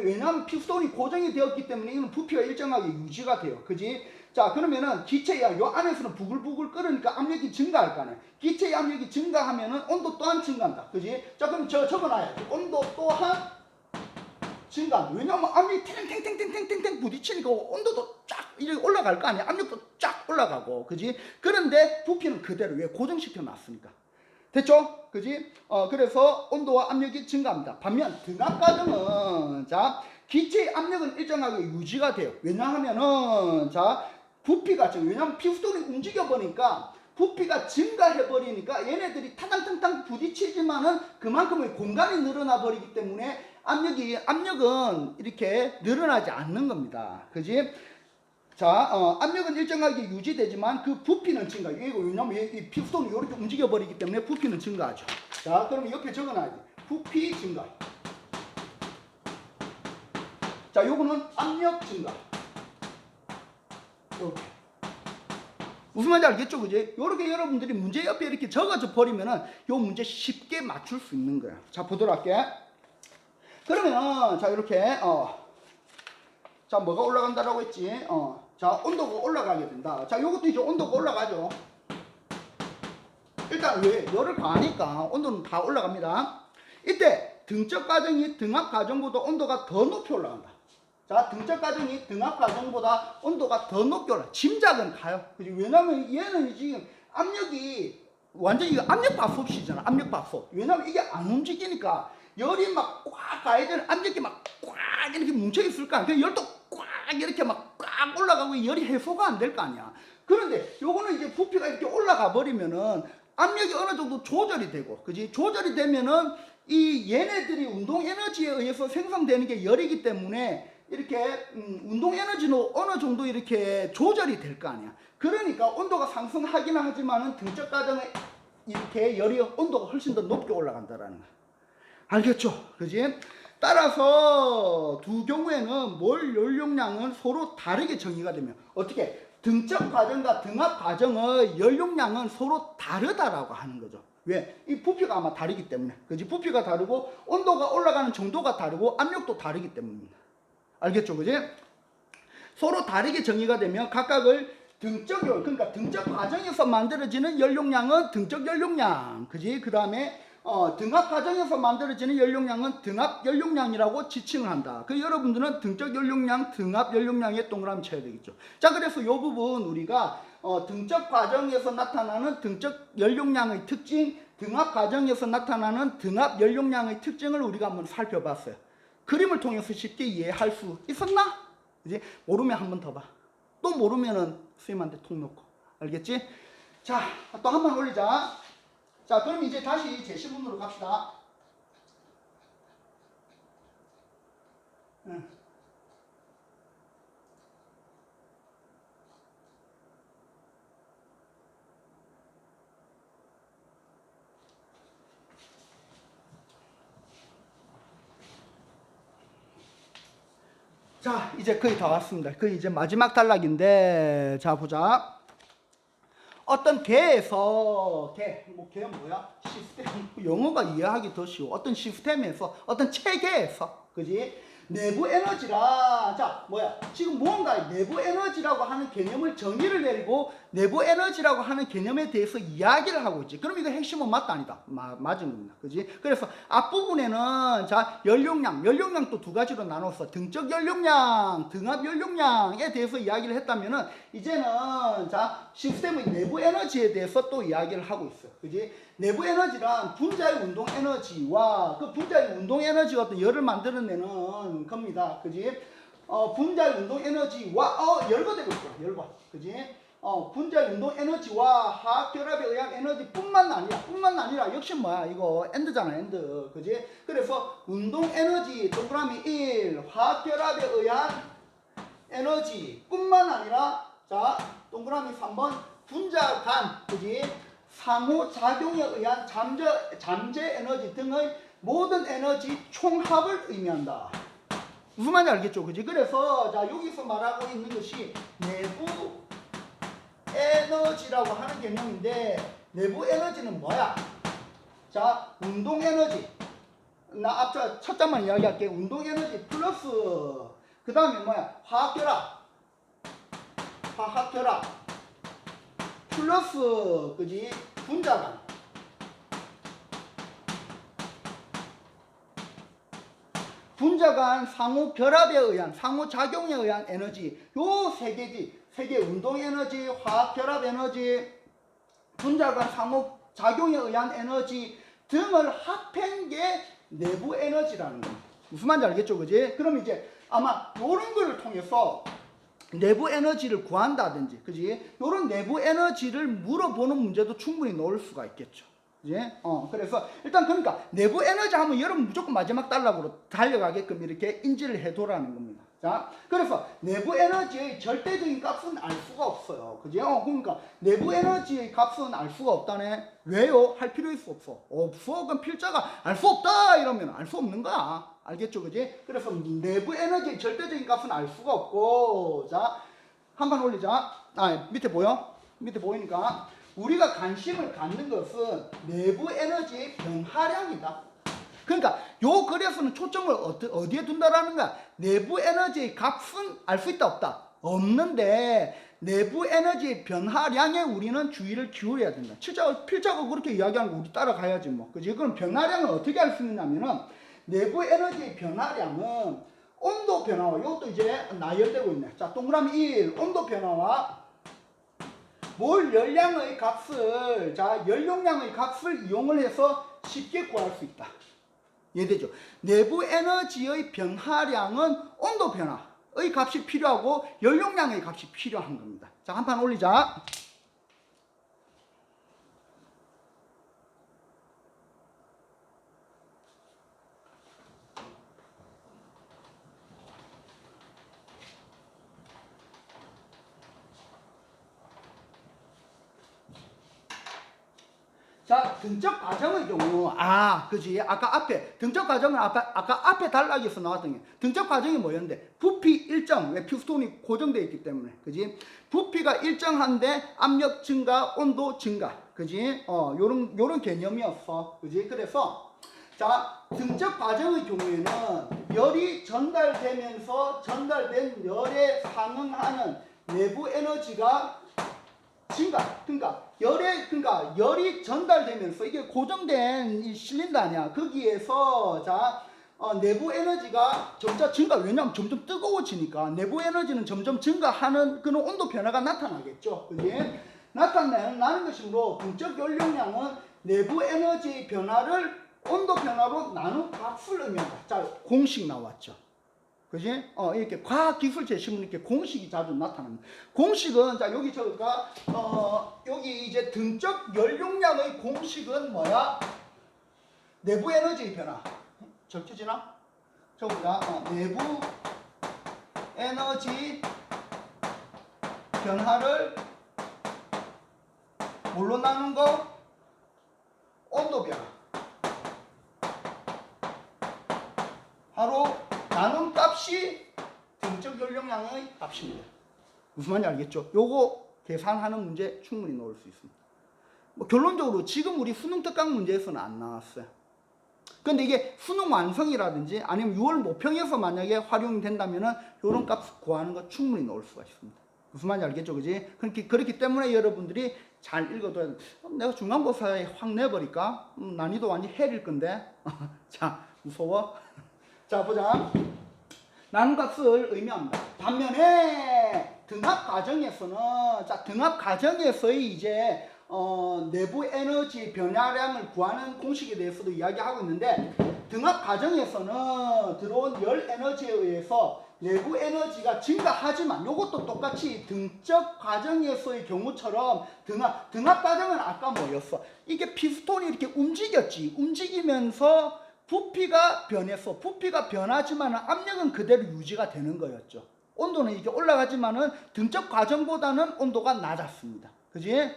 왜냐하면 피스톤이 고정이 되었기 때문에 이는 부피가 일정하게 유지가 돼요. 그지? 자, 그러면은 기체야, 요 안에서는 부글부글 끓으니까 압력이 증가할 거 아니야. 기체의 압력이 증가하면은 온도 또한 증가한다. 그지? 자, 그럼 적어놔야지. 온도 또한 증가. 왜냐면 압력이 탱탱탱탱탱탱 부딪히니까 온도도 쫙 이렇게 올라갈 거 아니야. 압력도 쫙 올라가고, 그지? 그런데 부피는 그대로 왜 고정시켜 놨으니까. 됐죠? 그지? 그래서 온도와 압력이 증가합니다. 반면 등압 과정은 기체의 압력은 일정하게 유지가 돼요. 왜냐하면은 부피가 왜냐하면 피스톤이 움직여 버리니까 부피가 증가해 버리니까 얘네들이 타당탕탕 부딪히지만은 그만큼의 공간이 늘어나 버리기 때문에 압력은 이렇게 늘어나지 않는 겁니다. 그지? 압력은 일정하게 유지되지만 그 부피는 증가. 왜냐면 이 피스톤이 이렇게 움직여 버리기 때문에 부피는 증가하죠. 자, 그러면 옆에 적어놔야지. 부피 증가. 자, 요거는 압력 증가. 이렇게. 무슨 말인지 알겠죠? 그지? 요렇게 여러분들이 문제 옆에 이렇게 적어져 버리면은 요 문제 쉽게 맞출 수 있는 거야. 자, 보도록 할게. 그러면, 이렇게, 뭐가 올라간다라고 했지? 온도가 올라가게 된다. 요것도 이제 온도가 올라가죠. 일단 왜? 열을 가하니까 온도는 다 올라갑니다. 이때 등적 과정이 등압 과정보다 온도가 더 높이 올라간다. 등적 과정이 등압 과정보다 온도가 더 높게 올라. 짐작은 가요. 그지? 왜냐면 얘는 지금 압력이 완전히 압력밥솥이잖아. 압력밥솥. 왜냐면 이게 안 움직이니까 열이 막 꽉 가야 되는 압력이 막 꽉 이렇게 뭉쳐 있을 거 아니야. 열도 꽉 이렇게 막 꽉 올라가고 열이 해소가 안 될 거 아니야. 그런데 요거는 이제 부피가 이렇게 올라가 버리면은 압력이 어느 정도 조절이 되고, 그지? 조절이 되면은 이 얘네들이 운동 에너지에 의해서 생성되는 게 열이기 때문에 이렇게 운동 에너지도 어느 정도 이렇게 조절이 될 거 아니야. 그러니까 온도가 상승하기는 하지만은 등적 과정에 이렇게 열이 온도가 훨씬 더 높게 올라간다라는 거야. 알겠죠? 그지? 따라서 두 경우에는 몰 연료량은 서로 다르게 정의가 되면 어떻게? 등적 과정과 등압 과정의 연료량은 서로 다르다라고 하는 거죠. 왜? 이 부피가 아마 다르기 때문에. 그지? 부피가 다르고 온도가 올라가는 정도가 다르고 압력도 다르기 때문입니다. 알겠죠? 그지? 서로 다르게 정의가 되면 각각을 그러니까 등적 과정에서 만들어지는 연료량은 등적 연료량. 그지? 그 다음에 등압 과정에서 만들어지는 연료량은 등압 연료량이라고 지칭을 한다. 그 여러분들은 등적 연료량, 등압 연료량에 동그라미 쳐야 되겠죠. 자, 그래서 이 부분 우리가 등적 과정에서 나타나는 등적 연료량의 특징, 등압 과정에서 나타나는 등압 연료량의 특징을 우리가 한번 살펴봤어요. 그림을 통해서 쉽게 이해할 수 있었나? 이제 모르면 한 번 더 봐. 또 모르면은 선생님한테 톡 놓고. 알겠지? 자, 또 한 번 올리자. 자, 그럼 이제 다시 제시문으로 갑시다. 자, 이제 거의 다 왔습니다. 거의 이제 마지막 단락인데, 자, 보자. 어떤 개에서, 개는 뭐야? 시스템. 영어가 이해하기 더 쉬워. 어떤 시스템에서, 어떤 체계에서, 그지? 내부 에너지라, 자, 뭐야? 지금 무언가 내부 에너지라고 하는 개념을 정의를 내리고 내부 에너지라고 하는 개념에 대해서 이야기를 하고 있지. 그럼 이거 핵심은 맞다 아니다? 맞은 겁니다. 그지? 그래서 앞부분에는 자, 연료량 또 두 가지로 나눠서 등적 연료량, 등압 연료량에 대해서 이야기를 했다면은 이제는 자, 시스템의 내부 에너지에 대해서 또 이야기를 하고 있어요. 그지? 내부 에너지란 분자의 운동 에너지와 그 분자의 운동 에너지가 어떤 열을 만들어내는 겁니다. 그지? 분자의 운동 에너지와 열거되고 있어. 열거. 그지? 분자의 운동 에너지와 화학 결합에 의한 에너지뿐만 아니라 역시 뭐야? 이거 엔드잖아, 엔드. 그지? 그래서 운동 에너지 동그라미 1 화학 결합에 의한 에너지뿐만 아니라 자, 동그라미 3번 분자 간, 그지? 상호작용에 의한 잠재 에너지 등의 모든 에너지 총합을 의미한다. 무슨 말인지 알겠죠? 그지? 그래서 자, 여기서 말하고 있는 것이 내부 에너지라고 하는 개념인데, 내부 에너지는 뭐야? 자, 운동 에너지. 나 앞서 첫 장만 이야기할게. 운동 에너지 플러스 그 다음에 뭐야? 화학 결합 플러스 그지? 분자 간 상호 결합에 의한, 상호작용에 의한 에너지, 요 세 개지. 세 개, 운동 에너지, 화학 결합 에너지, 분자 간 상호작용에 의한 에너지 등을 합한 게 내부 에너지라는 겁니다. 무슨 말인지 알겠죠? 그지? 그럼 이제 아마 요런 거를 통해서 내부 에너지를 구한다든지, 그지? 요런 내부 에너지를 물어보는 문제도 충분히 넣을 수가 있겠죠. 그지? 그래서 일단 그러니까 내부 에너지 하면 여러분 무조건 마지막 단락으로 달려가게끔 이렇게 인지를 해두라는 겁니다. 자, 그래서 내부 에너지의 절대적인 값은 알 수가 없어요. 그지? 그러니까 내부 에너지의 값은 알 수가 없다네. 왜요? 할 필요 있어 없어? 없어. 그럼 필자가 알 수 없다 이러면 알 수 없는 거야. 알겠죠? 그지? 그래서 내부 에너지의 절대적인 값은 알 수가 없고, 자, 한 번 올리자. 밑에 보여? 밑에 보이니까 우리가 관심을 갖는 것은 내부 에너지의 변화량이다. 그러니까 요 그래프는 초점을 어디에 둔다라는 거야? 내부 에너지의 값은 알 수 있다 없다? 없는데 내부 에너지의 변화량에 우리는 주의를 기울여야 된다. 필자가 그렇게 이야기하는 거 우리 따라가야지 뭐. 그지? 그럼 변화량을 어떻게 알 수 있냐면은 내부 에너지의 변화량은 온도 변화와, 이것도 이제 나열되고 있네. 자, 동그라미 1 온도 변화와 몰 열량의 값을, 자, 연료량의 값을 이용을 해서 쉽게 구할 수 있다. 이해되죠? 내부 에너지의 변화량은 온도 변화의 값이 필요하고 연료량의 값이 필요한 겁니다. 자, 한 판 올리자. 자, 등적 과정의 경우, 그지? 아까 앞에, 등적 과정은 아까 앞에 단락에서 나왔던 게, 등적 과정이 뭐였는데? 부피 일정, 왜 피스톤이 고정되어 있기 때문에, 그지? 부피가 일정한데 압력 증가, 온도 증가, 그지? 요런 개념이었어, 그지? 그래서, 자, 등적 과정의 경우에는 열이 전달되면서 전달된 열에 상응하는 내부 에너지가 증가, 그러니까 열이 전달되면서 이게 고정된 이 실린더 아니야. 거기에서 자, 내부 에너지가 점차 증가. 왜냐하면 점점 뜨거워지니까 내부 에너지는 점점 증가하는 그런 온도 변화가 나타나겠죠. 그지? 나타나는 것이므로 등적 연료량은 내부 에너지 변화를 온도 변화로 나눈 값을 의미한다. 자, 공식 나왔죠. 그지? 이렇게 과학기술 제시문 이렇게 공식이 자주 나타납니다. 공식은, 자, 여기 저가, 여기 이제 등적 연료량의 공식은 뭐야? 내부 에너지의 변화. 적혀지나? 적어보자. 내부 에너지 변화를 뭘로 나눈 거? 온도 변화. 바로 나눈 값이 등적 내적 연료량의 값입니다. 무슨 말인지 알겠죠? 요거 계산하는 문제 충분히 넣을 수 있습니다. 뭐 결론적으로 지금 우리 수능 특강 문제에서는 안 나왔어요. 근데 이게 수능 완성이라든지 아니면 6월 모평에서 만약에 활용이 된다면은 요런 값 구하는 거 충분히 넣을 수가 있습니다. 무슨 말인지 알겠죠? 그지? 그렇기 때문에 여러분들이 잘 읽어둬야 돼. 내가 중간고사에 확 내버릴까? 난이도 완전 헬일 건데. 자, 무서워? 자, 보자. 나눈값을 의미합니다. 반면에 등합 과정에서는, 자, 등합 과정에서의 이제 내부 에너지 변화량을 구하는 공식에 대해서도 이야기하고 있는데, 등합 과정에서는 들어온 열 에너지에 의해서 내부 에너지가 증가하지만, 이것도 똑같이 등적 과정에서의 경우처럼 등합 과정은 아까 뭐였어? 이게 피스톤이 이렇게 움직였지. 움직이면서 부피가 변했어. 부피가 변하지만 압력은 그대로 유지가 되는 거였죠. 온도는 이렇게 올라가지만은 등적 과정보다는 온도가 낮았습니다. 그지?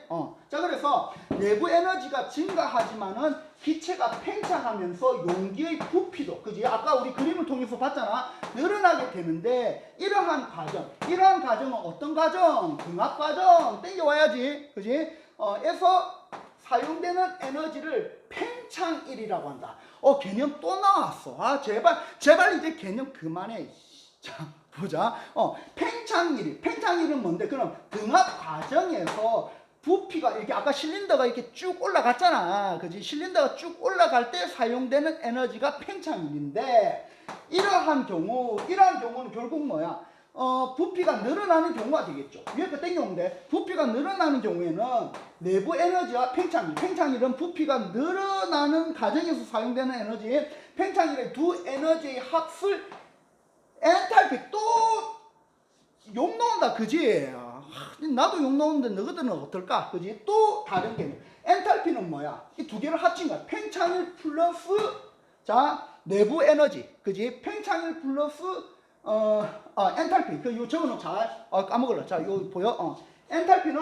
자, 그래서 내부 에너지가 증가하지만은 기체가 팽창하면서 용기의 부피도, 그지? 아까 우리 그림을 통해서 봤잖아. 늘어나게 되는데, 이러한 과정은 어떤 과정? 등합 과정. 땡겨와야지. 그지? 에서 사용되는 에너지를 팽창일이라고 한다. 개념 또 나왔어. 아, 제발 이제 개념 그만해. 자, 보자. 팽창일은 뭔데? 그럼 등합 과정에서 부피가 이렇게 아까 실린더가 이렇게 쭉 올라갔잖아. 그지? 실린더가 쭉 올라갈 때 사용되는 에너지가 팽창일인데, 이러한 경우는 결국 뭐야? 부피가 늘어나는 경우가 되겠죠. 위에 거 땡겨오는데, 부피가 늘어나는 경우에는 내부 에너지와 팽창일은 부피가 늘어나는 과정에서 사용되는 에너지, 팽창일의 두 에너지의 합을 엔탈피. 또 욕 나온다, 그지? 나도 욕 나오는데 너희들은 어떨까? 그지? 또 다른 개념. 엔탈피는 뭐야? 이 두 개를 합친 거야. 팽창일 플러스, 자, 내부 에너지, 그지? 팽창일 플러스 엔탈피. 요 적어놓 잘. 까먹을라. 자, 요 보여? 엔탈피는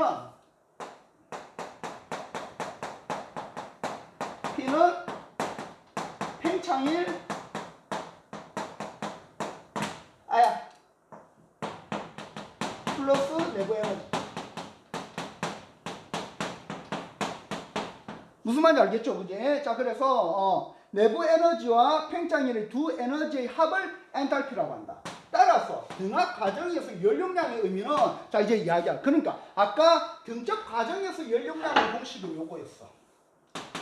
팽창일 플러스 내부 에너지. 무슨 말인지 알겠죠? 그지? 자, 그래서 내부 에너지와 팽창일의 두 에너지의 합을 엔탈피라고 한다. 따라서 등합 과정에서 연료량의 의미는, 자, 이제 이야기야. 그러니까 아까 등적 과정에서 연료량의 공식이 요거였어.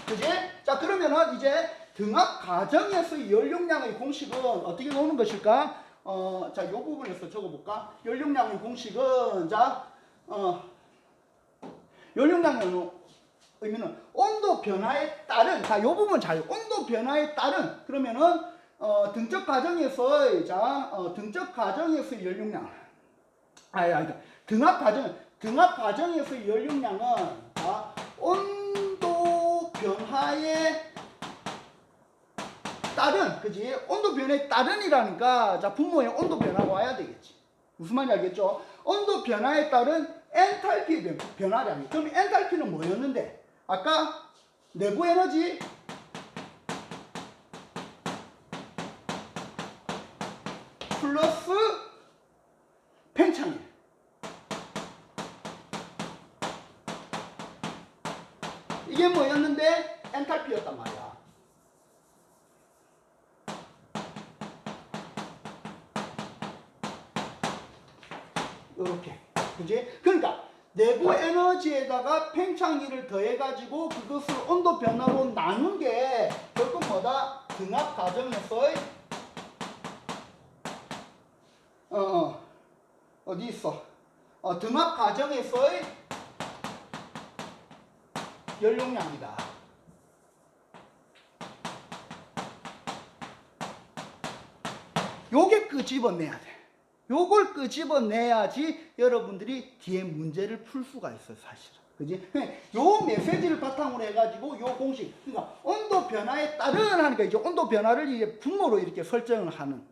그지? 자, 그러면은 이제 등합 과정에서 연료량의 공식은 어떻게 나오는 것일까? 자, 요 부분에서 적어볼까? 연료량의 공식은, 자, 연료량의 의미는 온도 변화에 따른, 자, 요 부분 잘, 온도 변화에 따른, 그러면은, 등적 과정에서의, 자, 등적 과정에서의 연료량. 등합 과정에서의 연료량은, 자, 온도 변화에 따른, 그지? 온도 변화에 따른이라니까, 자, 분모에 온도 변화가 와야 되겠지. 무슨 말인지 알겠죠? 온도 변화에 따른 엔탈피 변화량이. 그럼 엔탈피는 뭐였는데? 아까 내부 에너지 플러스 팽창일. 이게 뭐였는데? 엔탈피였단 말이야. 요렇게. 그지? 그러니까 내부 에너지에다가 팽창일을 더해가지고 그것을 온도 변화로 나눈 게 결국 뭐다? 등합 과정에서의 어디 있어? 등합 과정에서의 연료량이다. 요게 끄집어내야 돼. 요걸 끄집어내야지 여러분들이 뒤에 문제를 풀 수가 있어요, 사실은. 그지? 요 메시지를 바탕으로 해가지고 요 공식, 그러니까 온도 변화에 따른 하니까 이제 온도 변화를 이제 분모로 이렇게 설정을 하는.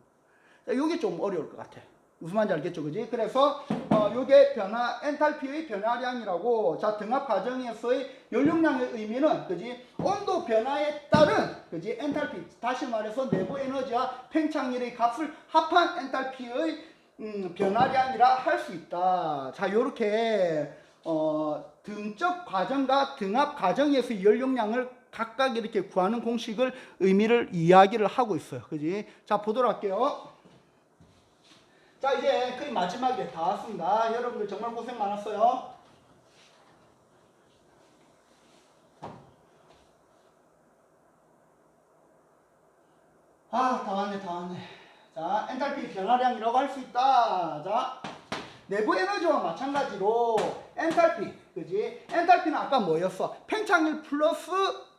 요게 좀 어려울 것 같아. 무슨 말인지 알겠죠, 그지? 그래서 요게 엔탈피의 변화량이라고. 자, 등합 과정에서의 연료량의 의미는, 그지? 온도 변화에 따른, 그지? 엔탈피. 다시 말해서 내부 에너지와 팽창률의 값을 합한 엔탈피의 변화량이라 할 수 있다. 자, 요렇게 등적 과정과 등압 과정에서 연료량을 각각 이렇게 구하는 공식을 의미를 이야기를 하고 있어요. 그지? 자, 보도록 할게요. 자, 이제 거의 마지막에 다 왔습니다. 여러분들 정말 고생 많았어요. 아, 다 왔네, 다 왔네. 자, 엔탈피 변화량이라고 할 수 있다. 자, 내부 에너지와 마찬가지로 엔탈피, 그지? 엔탈피는 아까 뭐였어? 팽창률 플러스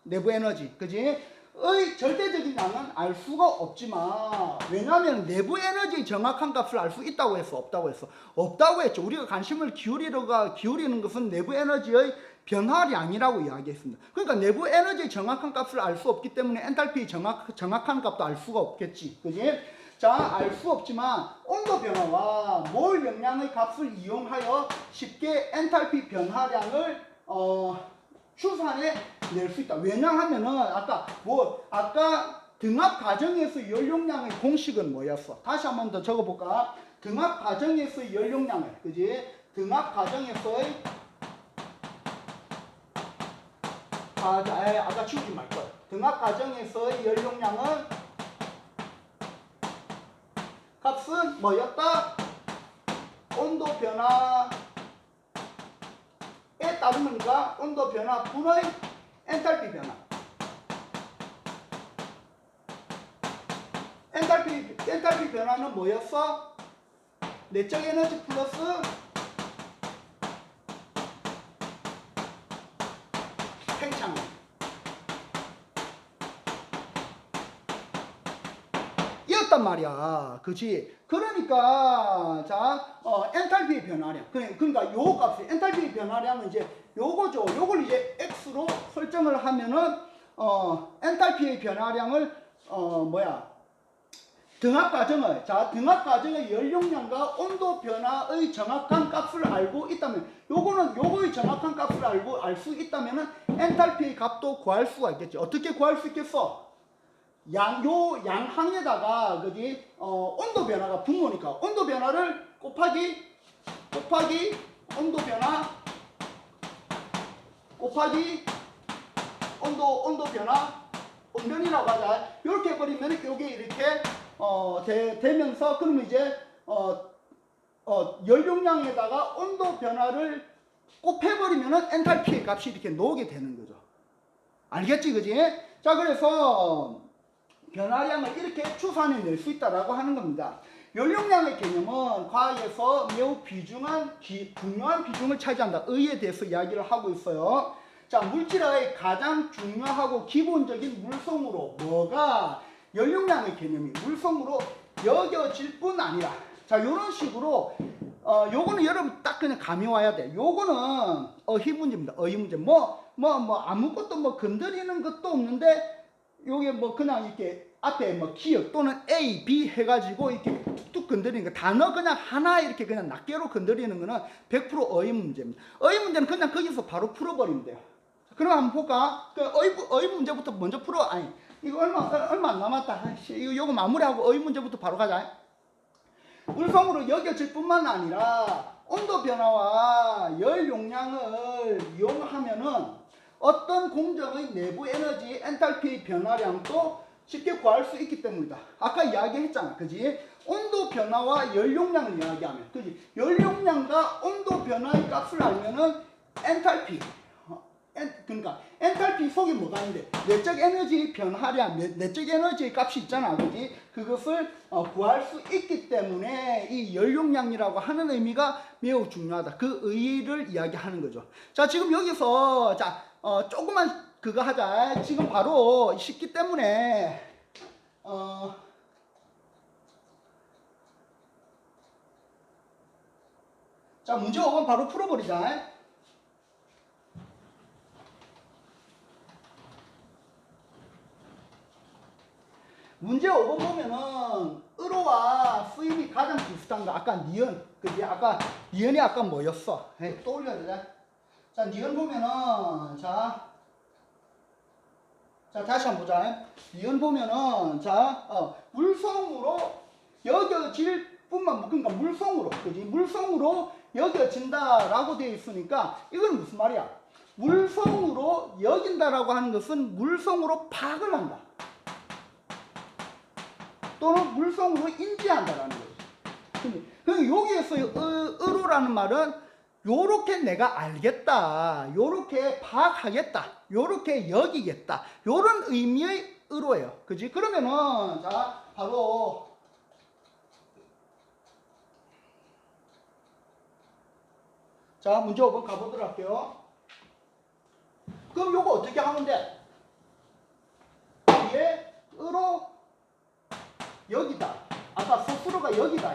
내부 에너지, 그지? 의 절대적인 양은 알 수가 없지만, 왜냐하면 내부 에너지의 정확한 값을 알 수 있다고 했어, 없다고 했어? 없다고 했죠. 우리가 관심을 기울이는 것은 내부 에너지의 변화량이라고 이야기했습니다. 그러니까 내부 에너지의 정확한 값을 알 수 없기 때문에 엔탈피의 정확한 값도 알 수가 없겠지, 그지? 자, 알 수 없지만 온도 변화와 몰 용량의 값을 이용하여 쉽게 엔탈피 변화량을 추산해 낼 수 있다. 왜냐하면은 아까 등압 과정에서 연료량의 공식은 뭐였어? 다시 한 번 더 적어볼까? 등압 과정에서 연료량을, 그지? 등압 과정에서의 아까 치우지 말 거야. 등압 과정에서의 연료량은 값은 뭐였다? 온도 변화에 따르니까 온도 변화 분의 엔탈피 변화. 엔탈피 변화는 뭐였어? 내적 에너지 플러스 팽창. 이었단 말이야. 그치? 그러니까, 자, 엔탈피 변화량. 그러니까 요 값이, 엔탈피 변화량은 이제 요거죠. 요걸 이제 X로 설정을 하면은, 엔탈피의 변화량을, 등압 과정의 연료량과 온도 변화의 정확한 값을 알고 있다면, 요거의 정확한 값을 알 수 있다면은 엔탈피의 값도 구할 수가 있겠지. 어떻게 구할 수 있겠어? 양항에다가, 그지? 온도 변화가 분모니까, 온도 변화를 곱하기 온도 변화, 곱하기 온도 변화, 온변이라고 하자. 이렇게 해버리면, 요게 이렇게, 되면서, 그러면 이제, 연료량에다가 온도 변화를 곱해버리면은 엔탈피의 값이 이렇게 나오게 되는 거죠. 알겠지, 그지? 자, 그래서, 변화량을 이렇게 추산해 낼 수 있다라고 하는 겁니다. 연료량의 개념은 과학에서 매우 중요한 비중을 차지한다. 의에 대해서 이야기를 하고 있어요. 자, 물질의 가장 중요하고 기본적인 물성으로 뭐가 연료량의 개념이 물성으로 여겨질 뿐 아니라, 자, 요런 식으로 요거는 여러분 딱 그냥 감이 와야 돼. 요거는 어휘 문제입니다. 어휘 문제. 아무것도 건드리는 것도 없는데, 요게 그냥 이렇게 앞에 기억 또는 A, B 해가지고 이렇게 툭툭 건드리는 거, 단어 그냥 하나 이렇게 그냥 낱개로 건드리는 거는 100% 어휘 문제입니다. 어휘 문제는 그냥 거기서 바로 풀어버리면 돼요. 그럼 한번 볼까? 어휘 문제부터 먼저 풀어. 아니, 이거 얼마 안 남았다. 이거 마무리하고 어휘 문제부터 바로 가자. 물성으로 여겨질 뿐만 아니라 온도 변화와 열 용량을 이용하면은 어떤 공정의 내부 에너지 엔탈피 변화량도 쉽게 구할 수 있기 때문이다. 아까 이야기했잖아, 그지? 온도 변화와 연료량을 이야기하면, 그지? 연료량과 온도 변화의 값을 알면은 엔탈피, 그러니까 엔탈피 속에 뭐가 있는데 내적 에너지 변화량, 내적 에너지의 값이 있잖아, 그지? 그것을 구할 수 있기 때문에 이 연료량이라고 하는 의미가 매우 중요하다. 그 의의를 이야기하는 거죠. 자, 지금 여기서 조금만 그거 하자. 지금 바로 쉽기 때문에 자, 문제 5번 바로 풀어버리자. 문제 5번 보면은 으로와 수임이 가장 비슷한 거 아까 니은, 그지? 아까 니은이 아까 뭐였어? 또 올려야 되자. 자, 니은 보면은 자 다시 한번 보자. 니은 보면은 물성으로 여겨질 뿐만, 그러니까 물성으로, 그지? 물성으로 여겨진다라고 되어 있으니까 이건 무슨 말이야? 물성으로 여긴다라고 하는 것은 물성으로 파악을 한다. 또는 물성으로 인지한다라는 거지. 그럼 여기에서 의로라는 말은 요렇게 내가 알겠다, 요렇게 파악하겠다, 요렇게 여기겠다, 요런 의미의 의로예요. 그지? 그러면은 자 바로 자 문제 5번 가보도록 할게요. 그럼 요거 어떻게 하면 돼? 얘 의로 여기다. 아까 스스로가 여기다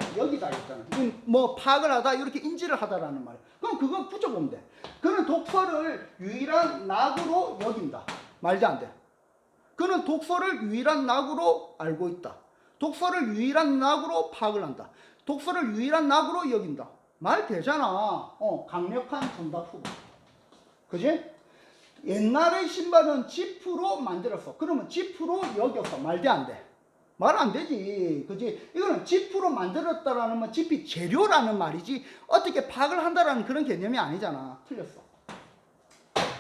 했잖아. 뭐 파악을 하다 이렇게 인지를 하다라는 말이야. 그럼 그거 붙여보면 돼. 그는 독서를 유일한 낙으로 여긴다. 말도 안 돼. 그는 독서를 유일한 낙으로 알고 있다. 독서를 유일한 낙으로 파악을 한다. 독서를 유일한 낙으로 여긴다. 말 되잖아. 강력한 정답 후보. 그지? 옛날의 신발은 지프로 만들었어. 그러면 지프로 여겼어. 말도 안 돼. 말 안 되지. 그지? 이거는 지프로 만들었다라는 건 지피 재료라는 말이지 어떻게 파악을 한다라는 그런 개념이 아니잖아. 틀렸어.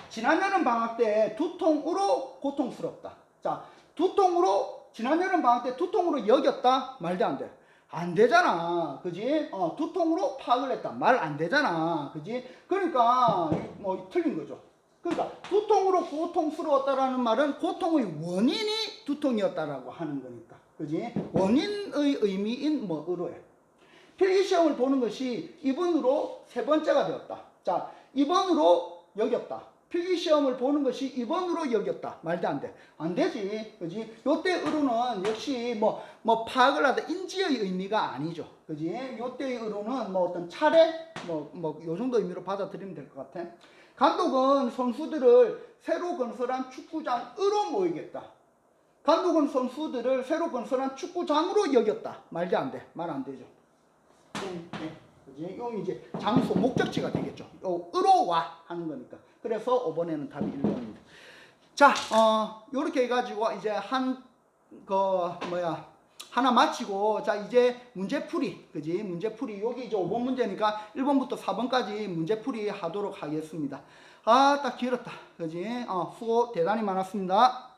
지난 여름 방학 때 두통으로 고통스럽다. 자, 두통으로 지난 여름 방학 때 두통으로 여겼다. 말도 안 돼. 안 되잖아. 그지? 두통으로 파악을 했다. 말 안 되잖아. 그지? 그러니까 뭐 틀린 거죠. 그러니까 두통으로 고통스러웠다라는 말은 고통의 원인이 두통이었다라고 하는 거니까. 그지? 원인의 의미인 뭐 의로해. 필기시험을 보는 것이 2번으로 세 번째가 되었다. 자, 2번으로 여겼다. 필기시험을 보는 것이 2번으로 여겼다. 말도 안 돼. 안 되지. 그지? 요때 의로는 역시 뭐 파악을 하다 인지의 의미가 아니죠. 그지? 요때의 의로는 뭐 어떤 차례? 요 정도 의미로 받아들이면 될 것 같아. 감독은 선수들을 새로 건설한 축구장으로 모이겠다. 감독은 선수들을 새로 건설한 축구장으로 여겼다. 말도 안 돼. 말 안 되죠. 그지? 이건 이제 장소, 목적지가 되겠죠. 으로와 하는 거니까. 그래서 5번에는 답이 1번입니다. 자, 요렇게 해가지고 이제 하나 마치고, 자, 이제 문제풀이, 그지? 문제풀이. 여기 이제 5번 문제니까 1번부터 4번까지 문제풀이 하도록 하겠습니다. 딱 길었다. 그지? 수고 대단히 많았습니다.